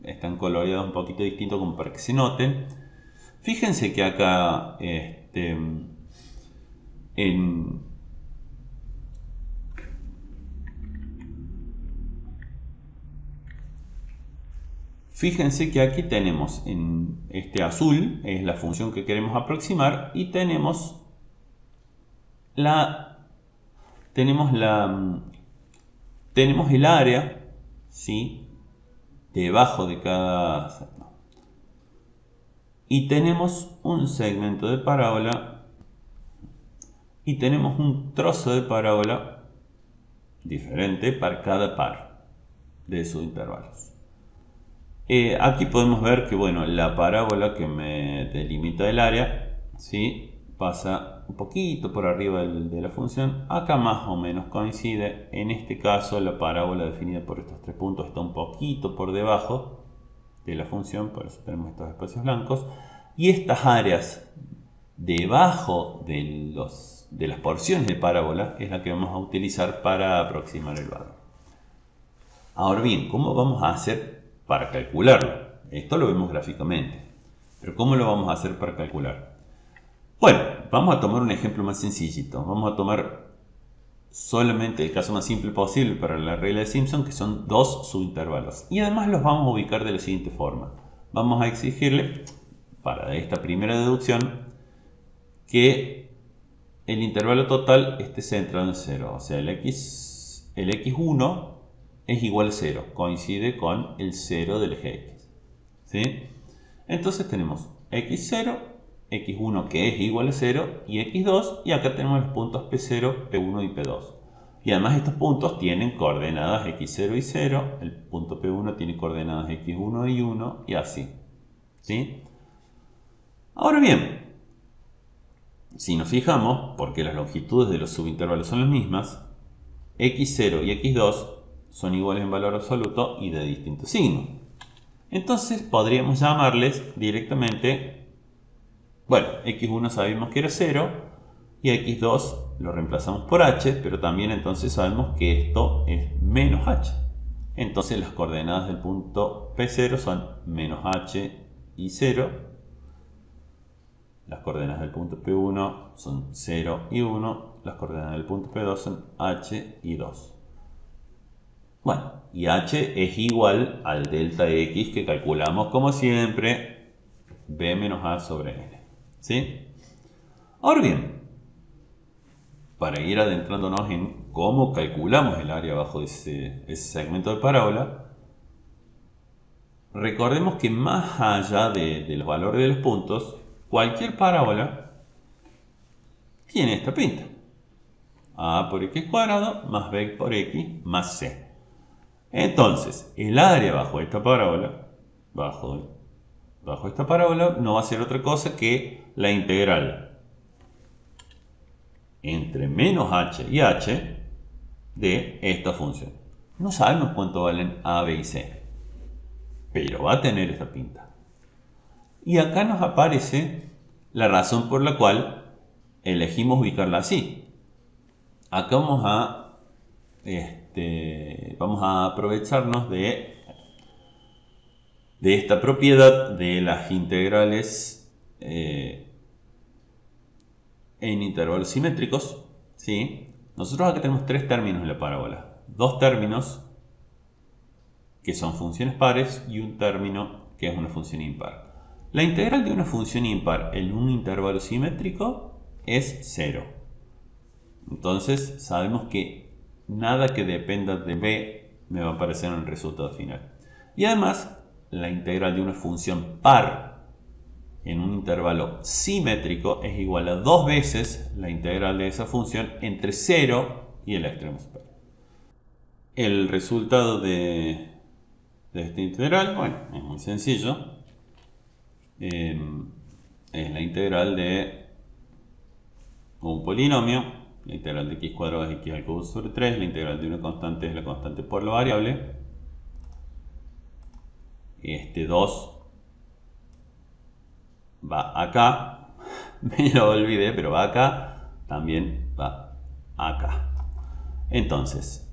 están coloreados un poquito distinto como para que se noten. Fíjense que acá fíjense que aquí tenemos en este azul, es la función que queremos aproximar, y tenemos el área, ¿sí?, debajo de cada segmento. Y tenemos un segmento de parábola y tenemos un trozo de parábola diferente para cada par de sus intervalos. Aquí podemos ver que, bueno, la parábola que me delimita el área, ¿sí?, pasa un poquito por arriba de la función. Acá más o menos coincide. En este caso la parábola definida por estos tres puntos está un poquito por debajo de la función, por eso tenemos estos espacios blancos. Y estas áreas debajo de las porciones de parábola es la que vamos a utilizar para aproximar el valor. Ahora bien, ¿cómo vamos a hacer para calcularlo? Esto lo vemos gráficamente, pero ¿cómo lo vamos a hacer para calcular? Bueno, vamos a tomar un ejemplo más sencillito. Vamos a tomar solamente el caso más simple posible para la regla de Simpson, que son dos subintervalos. Y además los vamos a ubicar de la siguiente forma. Vamos a exigirle, para esta primera deducción, que el intervalo total esté centrado en 0. O sea, el x1 es igual a 0. Coincide con el 0 del eje x. ¿Sí? Entonces tenemos x0, x1 que es igual a 0 y x2. Y acá tenemos los puntos P0, P1 y P2. Y además estos puntos tienen coordenadas x0 y 0. El punto P1 tiene coordenadas x1 y 1 y así. ¿Sí? Ahora bien, si nos fijamos, porque las longitudes de los subintervalos son las mismas, x0 y x2 son iguales en valor absoluto y de distinto signo. Entonces podríamos llamarles directamente, bueno, x1 sabemos que era 0 y x2 lo reemplazamos por h, pero también entonces sabemos que esto es menos h. Entonces las coordenadas del punto P0 son menos h y 0. Las coordenadas del punto P1 son 0 y 1. Las coordenadas del punto P2 son h y 2. Bueno, y h es igual al delta x que calculamos como siempre, b menos a sobre n. ¿Sí? Ahora bien, para ir adentrándonos en cómo calculamos el área bajo ese segmento de parábola, recordemos que más allá de los valores de los puntos, cualquier parábola tiene esta pinta. A por x cuadrado más b por x más c. Entonces, el área bajo esta parábola, bajo esta parábola, no va a ser otra cosa que la integral entre menos h y h de esta función. No sabemos cuánto valen a, b y c, pero va a tener esta pinta. Y acá nos aparece la razón por la cual elegimos ubicarla así. Acá vamos a aprovecharnos de esta propiedad de las integrales en intervalos simétricos. ¿Sí? Nosotros acá tenemos tres términos en la parábola. Dos términos que son funciones pares y un término que es una función impar. La integral de una función impar en un intervalo simétrico es 0. Entonces sabemos que nada que dependa de b me va a aparecer en el resultado final. Y además, la integral de una función par en un intervalo simétrico es igual a 2 veces la integral de esa función entre 0 y el extremo superior. El resultado de esta integral, bueno, es muy sencillo. Es la integral de un polinomio. La integral de x cuadrado es x al cubo sobre 3. La integral de una constante es la constante por la variable. Este 2 va acá. Me lo olvidé, pero va acá. También va acá. Entonces,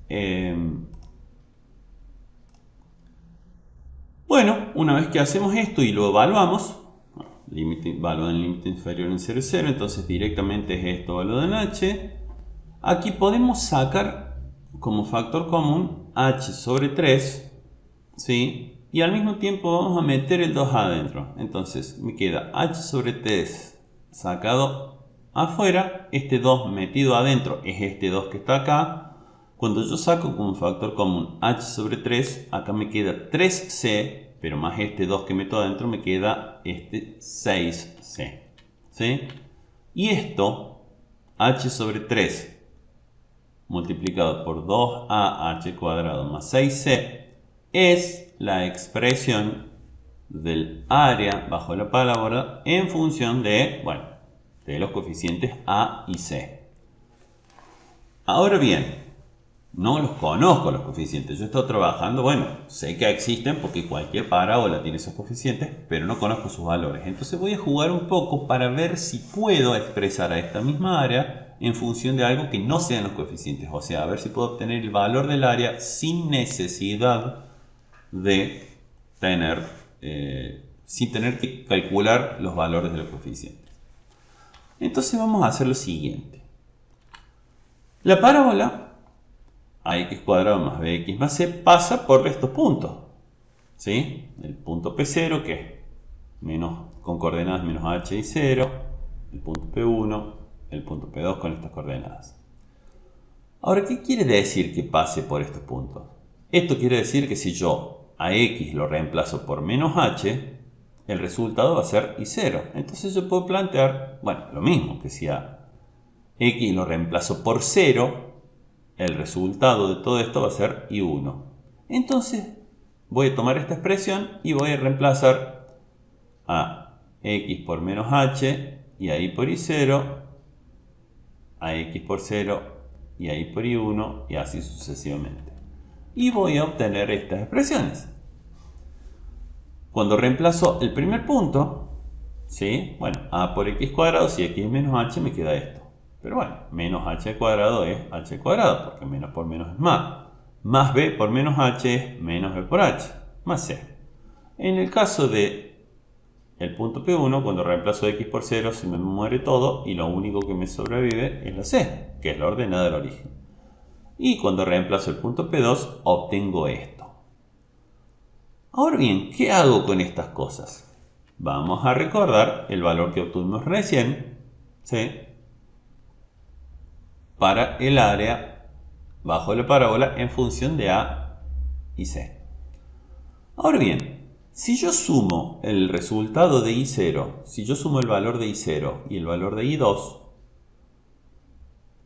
Bueno, una vez que hacemos esto y lo evaluamos, límite, valor en límite inferior en 0, 0, entonces directamente es esto, valor en h. Aquí podemos sacar como factor común h sobre 3, ¿sí? Y al mismo tiempo vamos a meter el 2 adentro. Entonces me queda h sobre 3 sacado afuera, este 2 metido adentro es este 2 que está acá. Cuando yo saco como factor común h sobre 3, acá me queda 3c, pero más este 2 que meto adentro me queda este 6c. ¿Sí? Y esto, h sobre 3 multiplicado por 2ah cuadrado más 6c, es la expresión del área bajo la parábola en función de, bueno, de los coeficientes a y c. Ahora bien, no los conozco los coeficientes. Yo he estado trabajando, bueno, sé que existen porque cualquier parábola tiene esos coeficientes, pero no conozco sus valores. Entonces voy a jugar un poco para ver si puedo expresar a esta misma área en función de algo que no sean los coeficientes. O sea, a ver si puedo obtener el valor del área sin necesidad de tener, sin tener que calcular los valores de los coeficientes. Entonces vamos a hacer lo siguiente. La parábola ax cuadrado más bx más c pasa por estos puntos, ¿sí? El punto P0, que es menos, con coordenadas menos h y 0, el punto P1, el punto P2 con estas coordenadas. Ahora, ¿qué quiere decir que pase por estos puntos? Esto quiere decir que si yo a x lo reemplazo por menos h, el resultado va a ser y0. Entonces yo puedo plantear, bueno, lo mismo que si a x lo reemplazo por 0, el resultado de todo esto va a ser y1. Entonces voy a tomar esta expresión y voy a reemplazar a x por menos h y a y por y0, a x por 0 y a y por y1 y así sucesivamente. Y voy a obtener estas expresiones. Cuando reemplazo el primer punto, ¿sí? Bueno, a por x cuadrado, si x es menos h me queda esto. Pero bueno, menos h cuadrado es h cuadrado, porque menos por menos es más. Más b por menos h es menos b por h, más c. En el caso de el punto P1, cuando reemplazo x por 0, se me muere todo y lo único que me sobrevive es la c, que es la ordenada del origen. Y cuando reemplazo el punto P2, obtengo esto. Ahora bien, ¿qué hago con estas cosas? Vamos a recordar el valor que obtuvimos recién, ¿sí? Para el área bajo la parábola en función de a y c. Ahora bien, si yo sumo el resultado de y0, si yo sumo el valor de y0 y el valor de y2,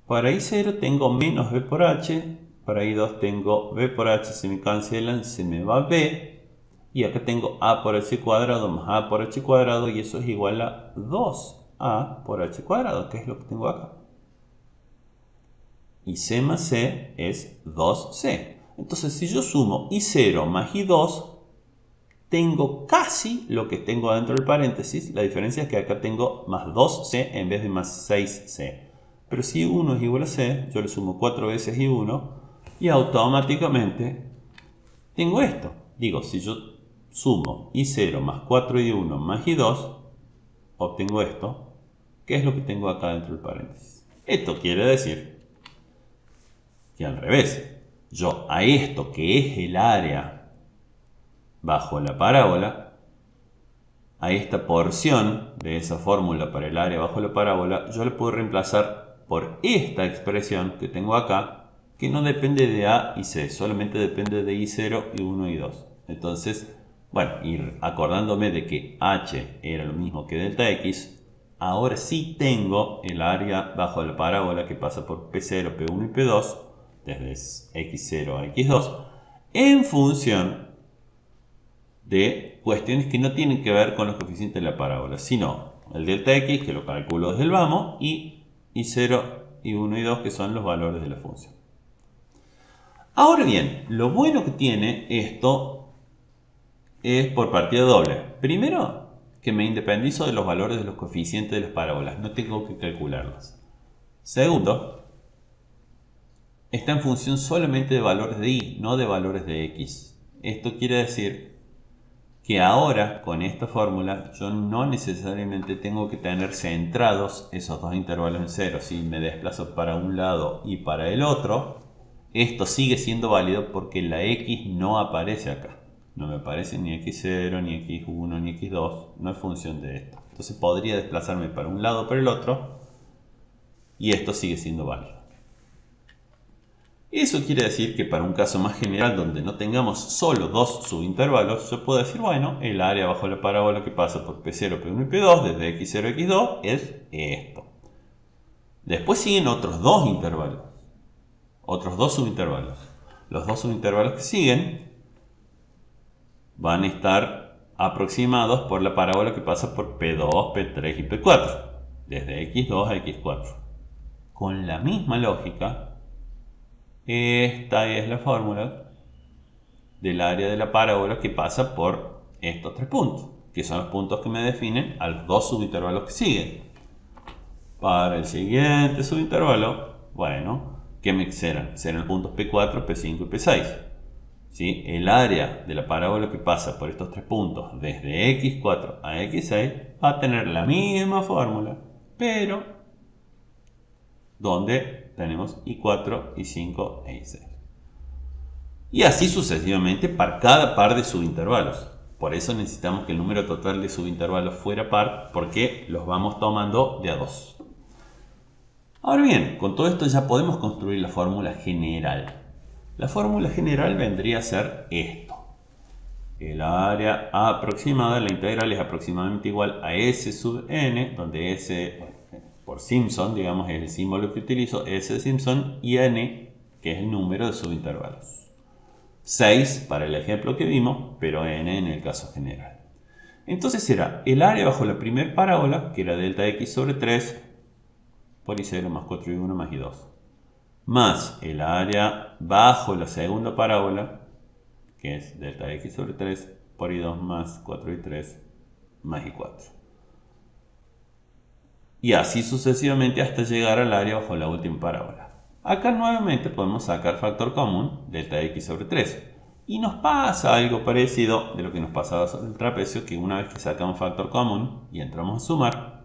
para y0 tengo menos b por h, para y2 tengo b por h, se me cancelan, se me va b, y acá tengo a por h cuadrado más a por h cuadrado, y eso es igual a 2a por h cuadrado, que es lo que tengo acá. Y c más c es 2c. Entonces, si yo sumo y0 más y2, tengo casi lo que tengo dentro del paréntesis. La diferencia es que acá tengo más 2c en vez de más 6c. Pero si 1 es igual a c, yo le sumo 4 veces y1 y automáticamente tengo esto. Digo, si yo sumo y0 más 4 y1 más y2, obtengo esto, que es lo que tengo acá dentro del paréntesis. Esto quiere decir que al revés, yo a esto que es el área bajo la parábola, a esta porción de esa fórmula para el área bajo la parábola, yo le puedo reemplazar por esta expresión que tengo acá, que no depende de a y c, solamente depende de y0, y1 y 2. Entonces, bueno, ir acordándome de que h era lo mismo que delta x, ahora sí tengo el área bajo la parábola que pasa por P0, P1 y P2, desde x0 a x2, en función de cuestiones que no tienen que ver con los coeficientes de la parábola, sino el delta x, que lo calculo desde el vamos, y y0, y1 y 2, que son los valores de la función. Ahora bien, lo bueno que tiene esto es por partida doble. Primero, que me independizo de los valores de los coeficientes de las parábolas, no tengo que calcularlos. Segundo, está en función solamente de valores de y, no de valores de x. Esto quiere decir que ahora con esta fórmula yo no necesariamente tengo que tener centrados esos dos intervalos en cero. Si me desplazo para un lado y para el otro, esto sigue siendo válido porque la x no aparece acá. No me aparece ni x0, ni x1, ni x2. No es función de esto. Entonces podría desplazarme para un lado o para el otro y esto sigue siendo válido. Eso quiere decir que para un caso más general donde no tengamos solo dos subintervalos, yo puedo decir, bueno, el área bajo la parábola que pasa por P0, P1 y P2 desde x0 a x2 es esto. Después siguen otros dos intervalos, otros dos subintervalos. Los dos subintervalos que siguen van a estar aproximados por la parábola que pasa por P2, P3 y P4, desde x2 a x4. Con la misma lógica, esta es la fórmula del área de la parábola que pasa por estos tres puntos, que son los puntos que me definen a los dos subintervalos que siguen. Para el siguiente subintervalo, bueno, ¿qué serán? Serán puntos P4, P5 y P6. ¿Sí? El área de la parábola que pasa por estos tres puntos desde x4 a x6 va a tener la misma fórmula, pero donde tenemos i4, i5 e i6. Y así sucesivamente para cada par de subintervalos. Por eso necesitamos que el número total de subintervalos fuera par, porque los vamos tomando de a dos. Ahora bien, con todo esto ya podemos construir la fórmula general. La fórmula general vendría a ser esto. El área aproximada, la integral es aproximadamente igual a s sub n, donde s, por Simpson, digamos, es el símbolo que utilizo, s de Simpson, y n, que es el número de subintervalos. 6 para el ejemplo que vimos, pero n en el caso general. Entonces será el área bajo la primera parábola, que era delta x sobre 3, por i0 más 4i1 más i2, más el área bajo la segunda parábola, que es delta x sobre 3 por i2 más 4i3 más i4. Y así sucesivamente hasta llegar al área bajo la última parábola. Acá nuevamente podemos sacar factor común, delta x sobre 3. Y nos pasa algo parecido de lo que nos pasaba sobre el trapecio, que una vez que sacamos factor común y entramos a sumar,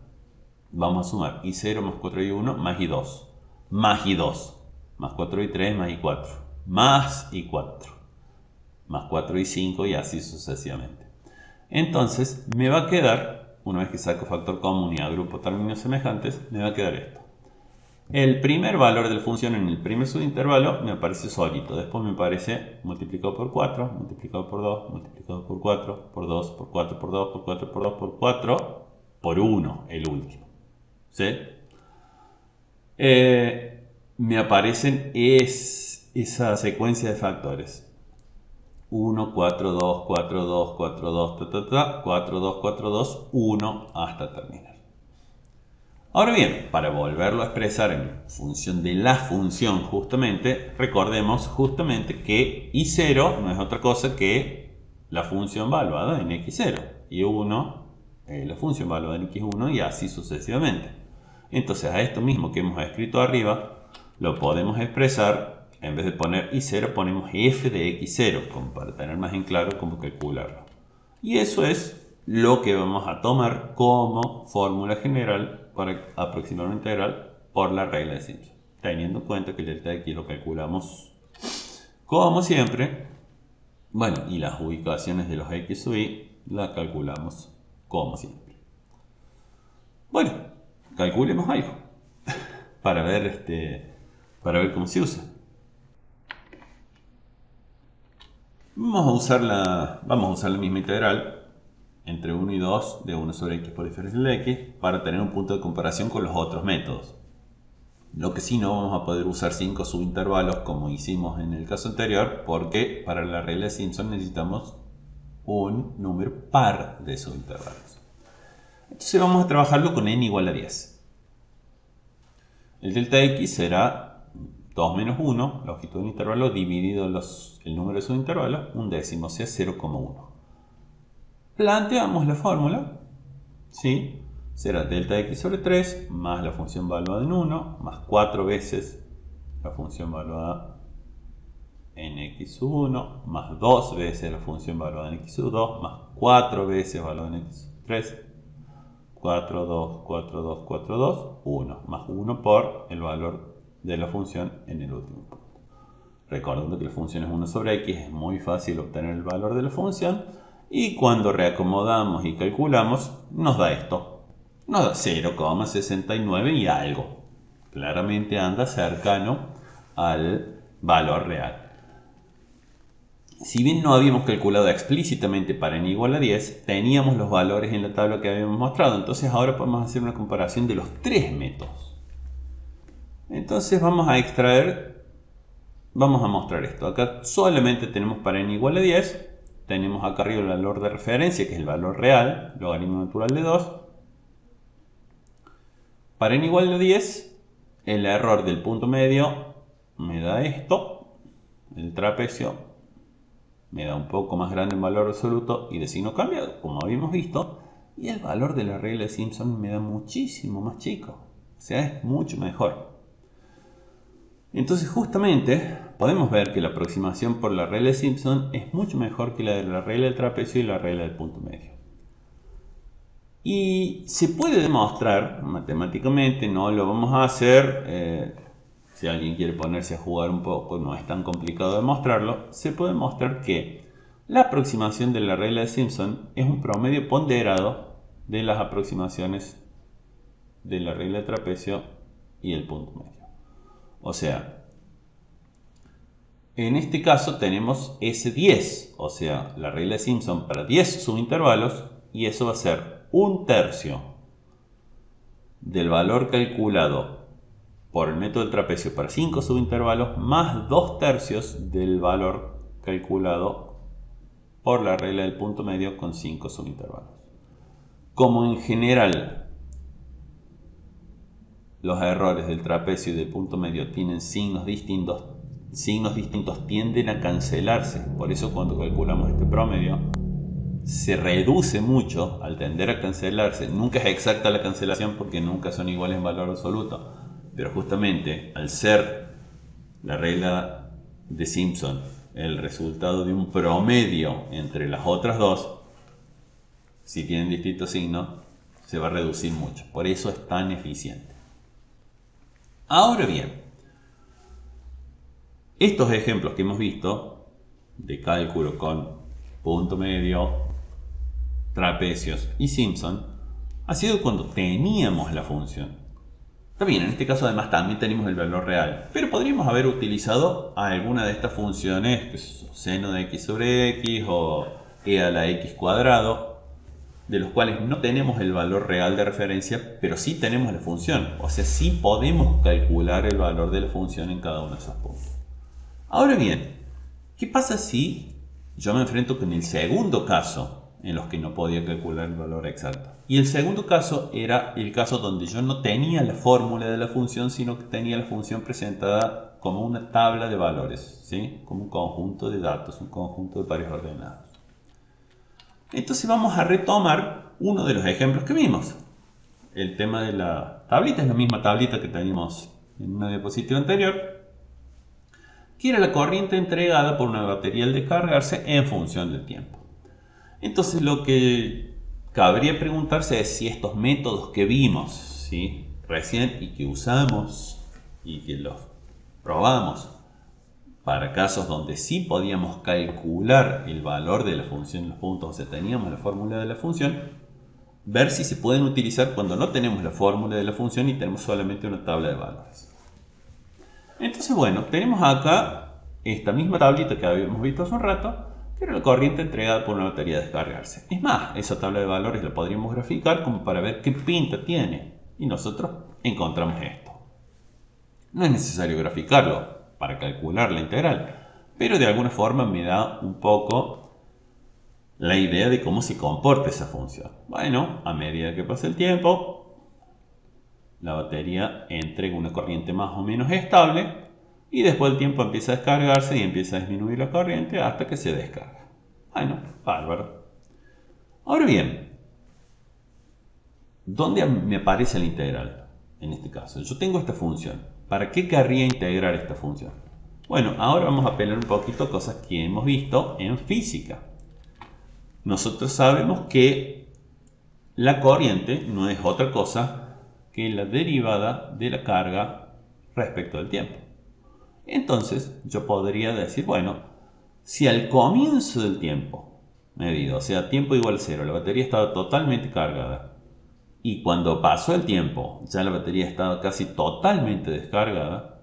vamos a sumar i0 más 4i1 más i2, más i2, más 4i3 más i4, más i4, más 4i5 y así sucesivamente. Entonces me va a quedar, una vez que saco factor común y agrupo términos semejantes, me va a quedar esto. El primer valor de la función en el primer subintervalo me aparece solito. Después me aparece multiplicado por 4, multiplicado por 2, multiplicado por 4, por 2, por 4, por 2, por 4, por 2, por 4, por 1, el último. ¿Sí? Me aparecen esa secuencia de factores. 1, 4, 2, 4, 2, 4, 2, 4, 2, 4, 2, 1 hasta terminar. Ahora bien, para volverlo a expresar en función de la función justamente, recordemos justamente que i0 no es otra cosa que la función valuada en x0 y 1 la función valuada en x1 y así sucesivamente. Entonces a esto mismo que hemos escrito arriba lo podemos expresar, en vez de poner i0 ponemos f de x0 como para tener más en claro cómo calcularlo. Y eso es lo que vamos a tomar como fórmula general para aproximar una integral por la regla de Simpson, teniendo en cuenta que el delta x lo calculamos como siempre, bueno, y las ubicaciones de los x sub y las calculamos como siempre. Bueno, calculemos algo para ver cómo se usa. Vamos a usar la misma integral entre 1 y 2 de 1 sobre x por diferencial de x para tener un punto de comparación con los otros métodos. Lo que sí no vamos a poder usar 5 subintervalos como hicimos en el caso anterior, porque para la regla de Simpson necesitamos un número par de subintervalos. Entonces vamos a trabajarlo con n igual a 10. El delta x será 2 menos 1, longitud del intervalo, dividido el número de subintervalos, un décimo, o sea 0,1. Planteamos la fórmula, ¿sí? Será delta x sobre 3 más la función valuada en 1 más 4 veces la función valuada en x sub 1 más 2 veces la función evaluada en x sub 2 más 4 veces evaluada en x sub 3, 4, 2, 4, 2, 4, 2, 1, más 1 por el valor de la función en el último punto. Recordando que la función es 1 sobre x, es muy fácil obtener el valor de la función y cuando reacomodamos y calculamos nos da esto, nos da 0,69 y algo. Claramente anda cercano al valor real. Si bien no habíamos calculado explícitamente para n igual a 10, teníamos los valores en la tabla que habíamos mostrado. Entonces ahora podemos hacer una comparación de los tres métodos. Entonces vamos a mostrar esto. Acá solamente tenemos para n igual a 10. Tenemos acá arriba el valor de referencia, que es el valor real, logaritmo natural de 2. Para n igual a 10, el error del punto medio me da esto, el trapecio me da un poco más grande en valor absoluto y de signo cambiado, como habíamos visto, y el valor de la regla de Simpson me da muchísimo más chico, o sea, es mucho mejor. Entonces justamente podemos ver que la aproximación por la regla de Simpson es mucho mejor que la de la regla del trapecio y la regla del punto medio. Y se puede demostrar matemáticamente, no lo vamos a hacer, si alguien quiere ponerse a jugar un poco, no es tan complicado demostrarlo, se puede mostrar que la aproximación de la regla de Simpson es un promedio ponderado de las aproximaciones de la regla de trapecio y el punto medio. O sea, en este caso tenemos S10, o sea, la regla de Simpson para 10 subintervalos, y eso va a ser 1/3 del valor calculado por el método del trapecio para 5 subintervalos más 2/3 del valor calculado por la regla del punto medio con 5 subintervalos. Como en general los errores del trapecio y del punto medio tienen signos distintos tienden a cancelarse. Por eso cuando calculamos este promedio se reduce mucho al tender a cancelarse. Nunca es exacta la cancelación porque nunca son iguales en valor absoluto. Pero justamente al ser la regla de Simpson el resultado de un promedio entre las otras dos, si tienen distintos signos, se va a reducir mucho. Por eso es tan eficiente. Ahora bien, estos ejemplos que hemos visto de cálculo con punto medio, trapecios y Simpson ha sido cuando teníamos la función. Está bien, en este caso además también tenemos el valor real, pero podríamos haber utilizado alguna de estas funciones, que es seno de x sobre x o e a la x cuadrado, de los cuales no tenemos el valor real de referencia, pero sí tenemos la función. O sea, sí podemos calcular el valor de la función en cada uno de esos puntos. Ahora bien, ¿qué pasa si yo me enfrento con el segundo caso en los que no podía calcular el valor exacto? Y el segundo caso era el caso donde yo no tenía la fórmula de la función, sino que tenía la función presentada como una tabla de valores, ¿sí? Como un conjunto de datos, un conjunto de pares ordenados. Entonces vamos a retomar uno de los ejemplos que vimos. El tema de la tablita es la misma tablita que teníamos en una diapositiva anterior, que era la corriente entregada por una batería al descargarse en función del tiempo. Entonces lo que cabría preguntarse es si estos métodos que vimos, ¿sí?, recién y que usamos y que los probamos para casos donde sí podíamos calcular el valor de la función en los puntos, o sea, teníamos la fórmula de la función, ver si se pueden utilizar cuando no tenemos la fórmula de la función y tenemos solamente una tabla de valores. Entonces, bueno, tenemos acá esta misma tablita que habíamos visto hace un rato, que era la corriente entregada por una batería a descargarse. Es más, esa tabla de valores la podríamos graficar como para ver qué pinta tiene. Y nosotros encontramos esto. No es necesario graficarlo para calcular la integral, pero de alguna forma me da un poco la idea de cómo se comporta esa función. Bueno, a medida que pasa el tiempo, la batería entrega una corriente más o menos estable y después el tiempo empieza a descargarse y empieza a disminuir la corriente hasta que se descarga. Bueno, bárbaro. Ahora bien, ¿dónde me aparece la integral? En este caso, yo tengo esta función. ¿Para qué querría integrar esta función? Bueno, ahora vamos a pelear un poquito cosas que hemos visto en física. Nosotros sabemos que la corriente no es otra cosa que la derivada de la carga respecto del tiempo. Entonces, yo podría decir, bueno, si al comienzo del tiempo medido, o sea, tiempo igual a 0, la batería estaba totalmente cargada, y cuando pasó el tiempo, ya la batería estaba casi totalmente descargada,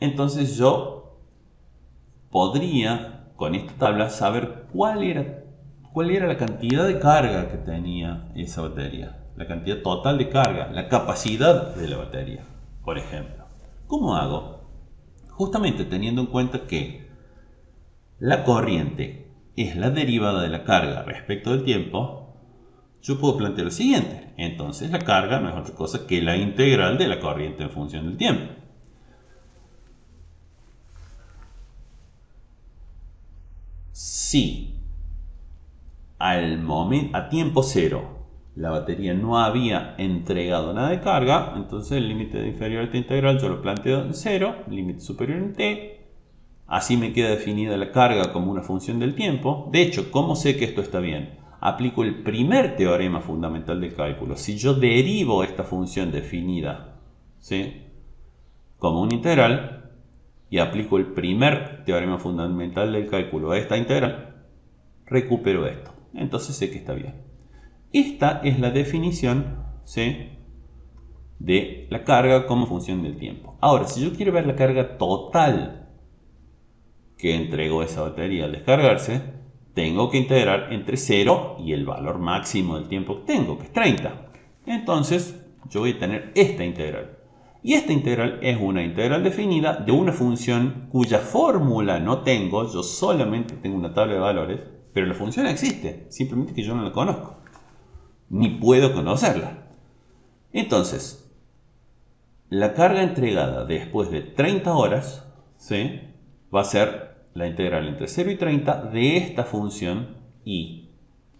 entonces yo podría, con esta tabla, saber cuál era la cantidad de carga que tenía esa batería, la cantidad total de carga, la capacidad de la batería, por ejemplo. ¿Cómo hago? Justamente teniendo en cuenta que la corriente es la derivada de la carga respecto del tiempo, yo puedo plantear lo siguiente. Entonces la carga no es otra cosa que la integral de la corriente en función del tiempo. Si a tiempo cero la batería no había entregado nada de carga, entonces el límite inferior a esta integral yo lo planteo en 0, límite superior en t. Así me queda definida la carga como una función del tiempo. De hecho, ¿cómo sé que esto está bien? Aplico el primer teorema fundamental del cálculo. Si yo derivo esta función definida, ¿sí?, como una integral, y aplico el primer teorema fundamental del cálculo a esta integral, recupero esto. Entonces sé que está bien. Esta es la definición, ¿sí?, de la carga como función del tiempo. Ahora, si yo quiero ver la carga total que entregó esa batería al descargarse, tengo que integrar entre 0 y el valor máximo del tiempo que tengo, que es 30. Entonces, yo voy a tener esta integral. Y esta integral es una integral definida de una función cuya fórmula no tengo, yo solamente tengo una tabla de valores, pero la función existe, simplemente que yo no la conozco, ni puedo conocerla. Entonces, la carga entregada después de 30 horas, ¿sí?, va a ser la integral entre 0 y 30 de esta función y.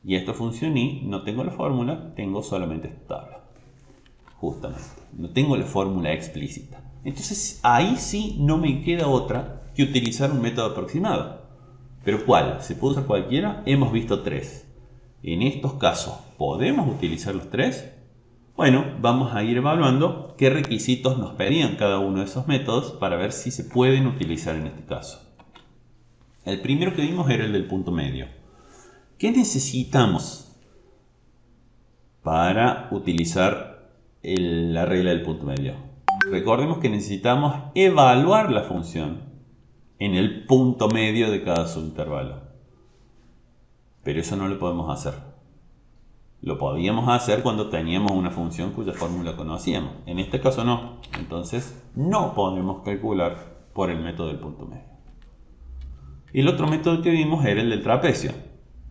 Y esta función y no tengo la fórmula, tengo solamente esta tabla. Justamente, no tengo la fórmula explícita. Entonces ahí sí no me queda otra que utilizar un método aproximado. ¿Pero cuál? ¿Se puede usar cualquiera? Hemos visto 3. En estos casos, ¿podemos utilizar los 3? Bueno, vamos a ir evaluando qué requisitos nos pedían cada uno de esos métodos para ver si se pueden utilizar en este caso. El primero que vimos era el del punto medio. ¿Qué necesitamos para utilizar la regla del punto medio? Recordemos que necesitamos evaluar la función en el punto medio de cada subintervalo. Pero eso no lo podemos hacer. Lo podíamos hacer cuando teníamos una función cuya fórmula conocíamos. En este caso no. Entonces no podemos calcular por el método del punto medio. Y el otro método que vimos era el del trapecio.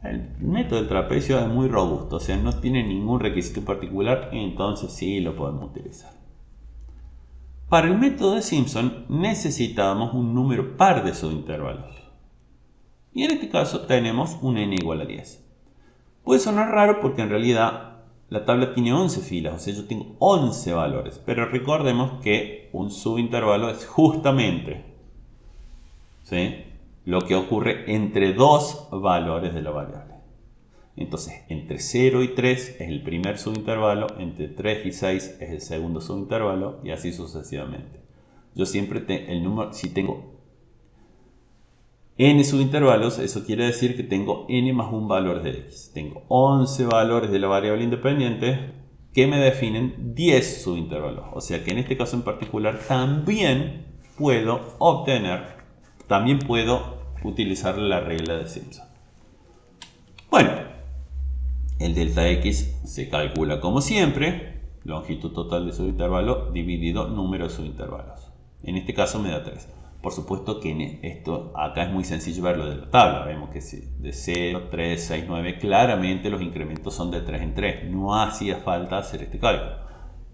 El método del trapecio es muy robusto, o sea, no tiene ningún requisito particular, entonces sí lo podemos utilizar. Para el método de Simpson necesitábamos un número par de subintervalos. Y en este caso tenemos un n igual a 10. Puede sonar raro porque en realidad la tabla tiene 11 filas, o sea, yo tengo 11 valores. Pero recordemos que un subintervalo es justamente, ¿sí?, lo que ocurre entre dos valores de la variable. Entonces, entre 0 y 3 es el primer subintervalo, entre 3 y 6 es el segundo subintervalo, y así sucesivamente. Yo siempre si tengo n subintervalos, eso quiere decir que tengo n más un valor de x. Tengo 11 valores de la variable independiente que me definen 10 subintervalos. O sea que en este caso en particular también puedo utilizar la regla de Simpson. Bueno, el delta x se calcula como siempre, longitud total de subintervalo dividido número de subintervalos. En este caso me da 3. Por supuesto que esto acá es muy sencillo verlo de la tabla. Vemos que de 0, 3, 6, 9, claramente los incrementos son de 3 en 3. No hacía falta hacer este cálculo.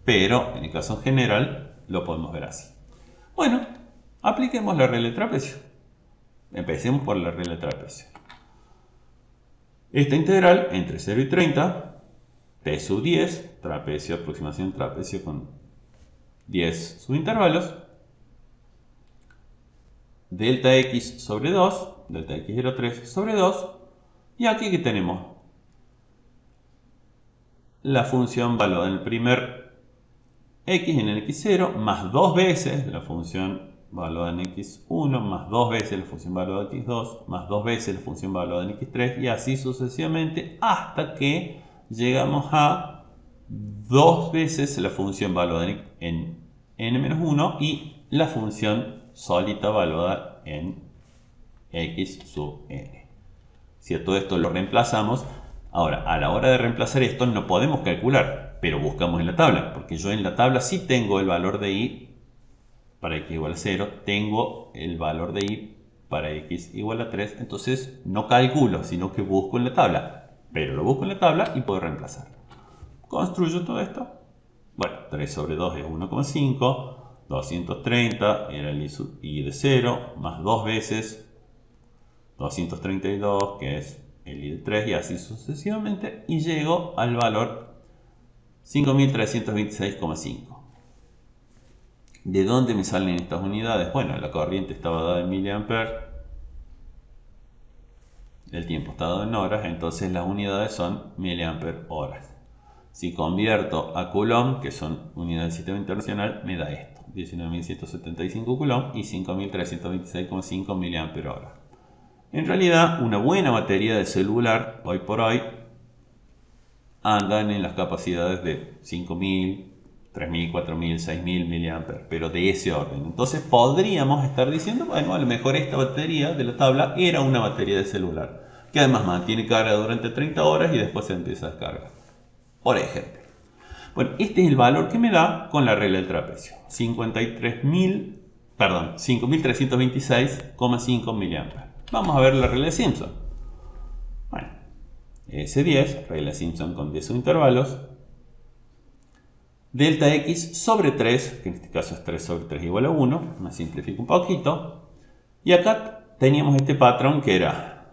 Pero en el caso general lo podemos ver así. Bueno, apliquemos la regla de trapecio. Empecemos por la regla de trapecio. Esta integral entre 0 y 30, t sub 10, aproximación trapecio con 10 subintervalos, delta x sobre 2, delta x03 sobre 2, y aquí que tenemos la función evaluada en el primer x en el x0 más 2 veces la función evaluada en x1 más 2 veces la función evaluada en x2 más 2 veces la función evaluada en x3 y así sucesivamente hasta que llegamos a 2 veces la función evaluada en n-1 y la función solita evaluada en x sub n. Si a todo esto lo reemplazamos, ahora a la hora de reemplazar esto no podemos calcular, pero buscamos en la tabla, porque yo en la tabla sí tengo el valor de y para x igual a 0, tengo el valor de y para x igual a 3, entonces no calculo, sino que busco en la tabla, pero lo busco en la tabla y puedo reemplazar. Construyo todo esto. Bueno, 3 sobre 2 es 1,5, 230 era el y de 0, más 2 veces 232, que es el i de 3, y así sucesivamente, y llego al valor 5326,5. ¿De dónde me salen estas unidades? Bueno, la corriente estaba dada en miliamperes, el tiempo está dado en horas, entonces las unidades son miliamperes horas. Si convierto a Coulomb, que son unidades del sistema internacional, me da esto, 19.175 Coulomb y 5.326,5 miliamperes hora. En realidad, una buena batería de celular, hoy por hoy, andan en las capacidades de 5.000, 3.000, 4.000, 6.000 miliamperes, pero de ese orden. Entonces podríamos estar diciendo, bueno, a lo mejor esta batería de la tabla era una batería de celular, que además mantiene carga durante 30 horas y después se empieza a descargar. Por ejemplo. Bueno, este es el valor que me da con la regla del trapecio. 5.326,5 miliamperes. Vamos a ver la regla de Simpson. Bueno, S10, regla de Simpson con 10 subintervalos. Delta x sobre 3, que en este caso es 3 sobre 3 igual a 1. Me simplifico un poquito. Y acá teníamos este patrón que era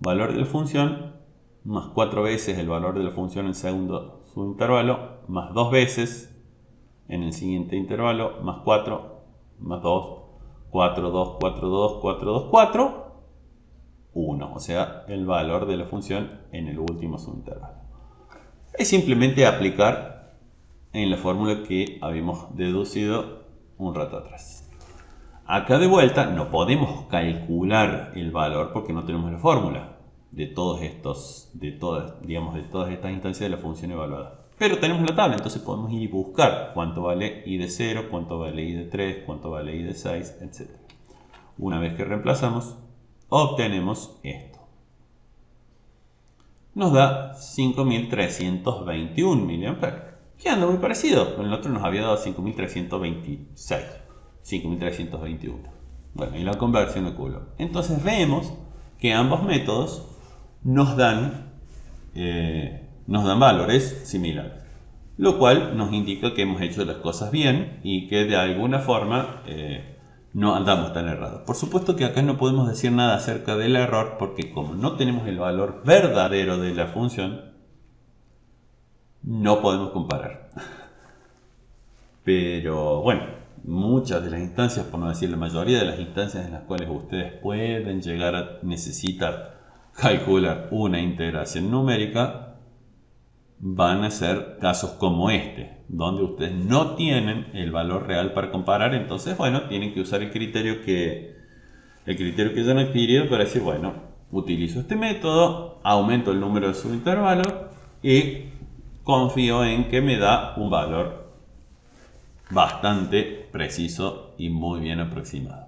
valor de la función más 4 veces el valor de la función en el segundo subintervalo, más 2 veces en el siguiente intervalo, más 4, más 2, 4, 2, 4, 2, 4, 2, 4, 1. O sea, el valor de la función en el último subintervalo. Es simplemente aplicar en la fórmula que habíamos deducido un rato atrás. Acá de vuelta no podemos calcular el valor porque no tenemos la fórmula de todas estas instancias de la función evaluada. Pero tenemos la tabla, entonces podemos ir y buscar cuánto vale i de 0, cuánto vale i de 3, cuánto vale i de 6, etc. Una vez que reemplazamos, obtenemos esto. Nos da 5.321 miliamperes, que anda muy parecido. Con el otro nos había dado 5.326, 5.321. Bueno, y la conversión de Coulomb. Entonces vemos que ambos métodos nos dan valores similares, lo cual nos indica que hemos hecho las cosas bien y que de alguna forma no andamos tan errados. Por supuesto que acá no podemos decir nada acerca del error porque como no tenemos el valor verdadero de la función, no podemos comparar. Pero bueno, muchas de las instancias, por no decir la mayoría de las instancias en las cuales ustedes pueden llegar a necesitar calcular una integración numérica, van a ser casos como este, donde ustedes no tienen el valor real para comparar. Entonces, bueno, tienen que usar el criterio que ya han adquirido para decir, bueno, utilizo este método, aumento el número de subintervalos y confío en que me da un valor bastante preciso y muy bien aproximado.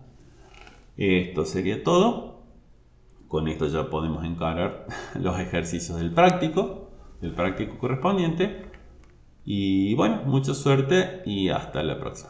Esto sería todo. Con esto ya podemos encarar los ejercicios del práctico correspondiente. Y bueno, mucha suerte y hasta la próxima.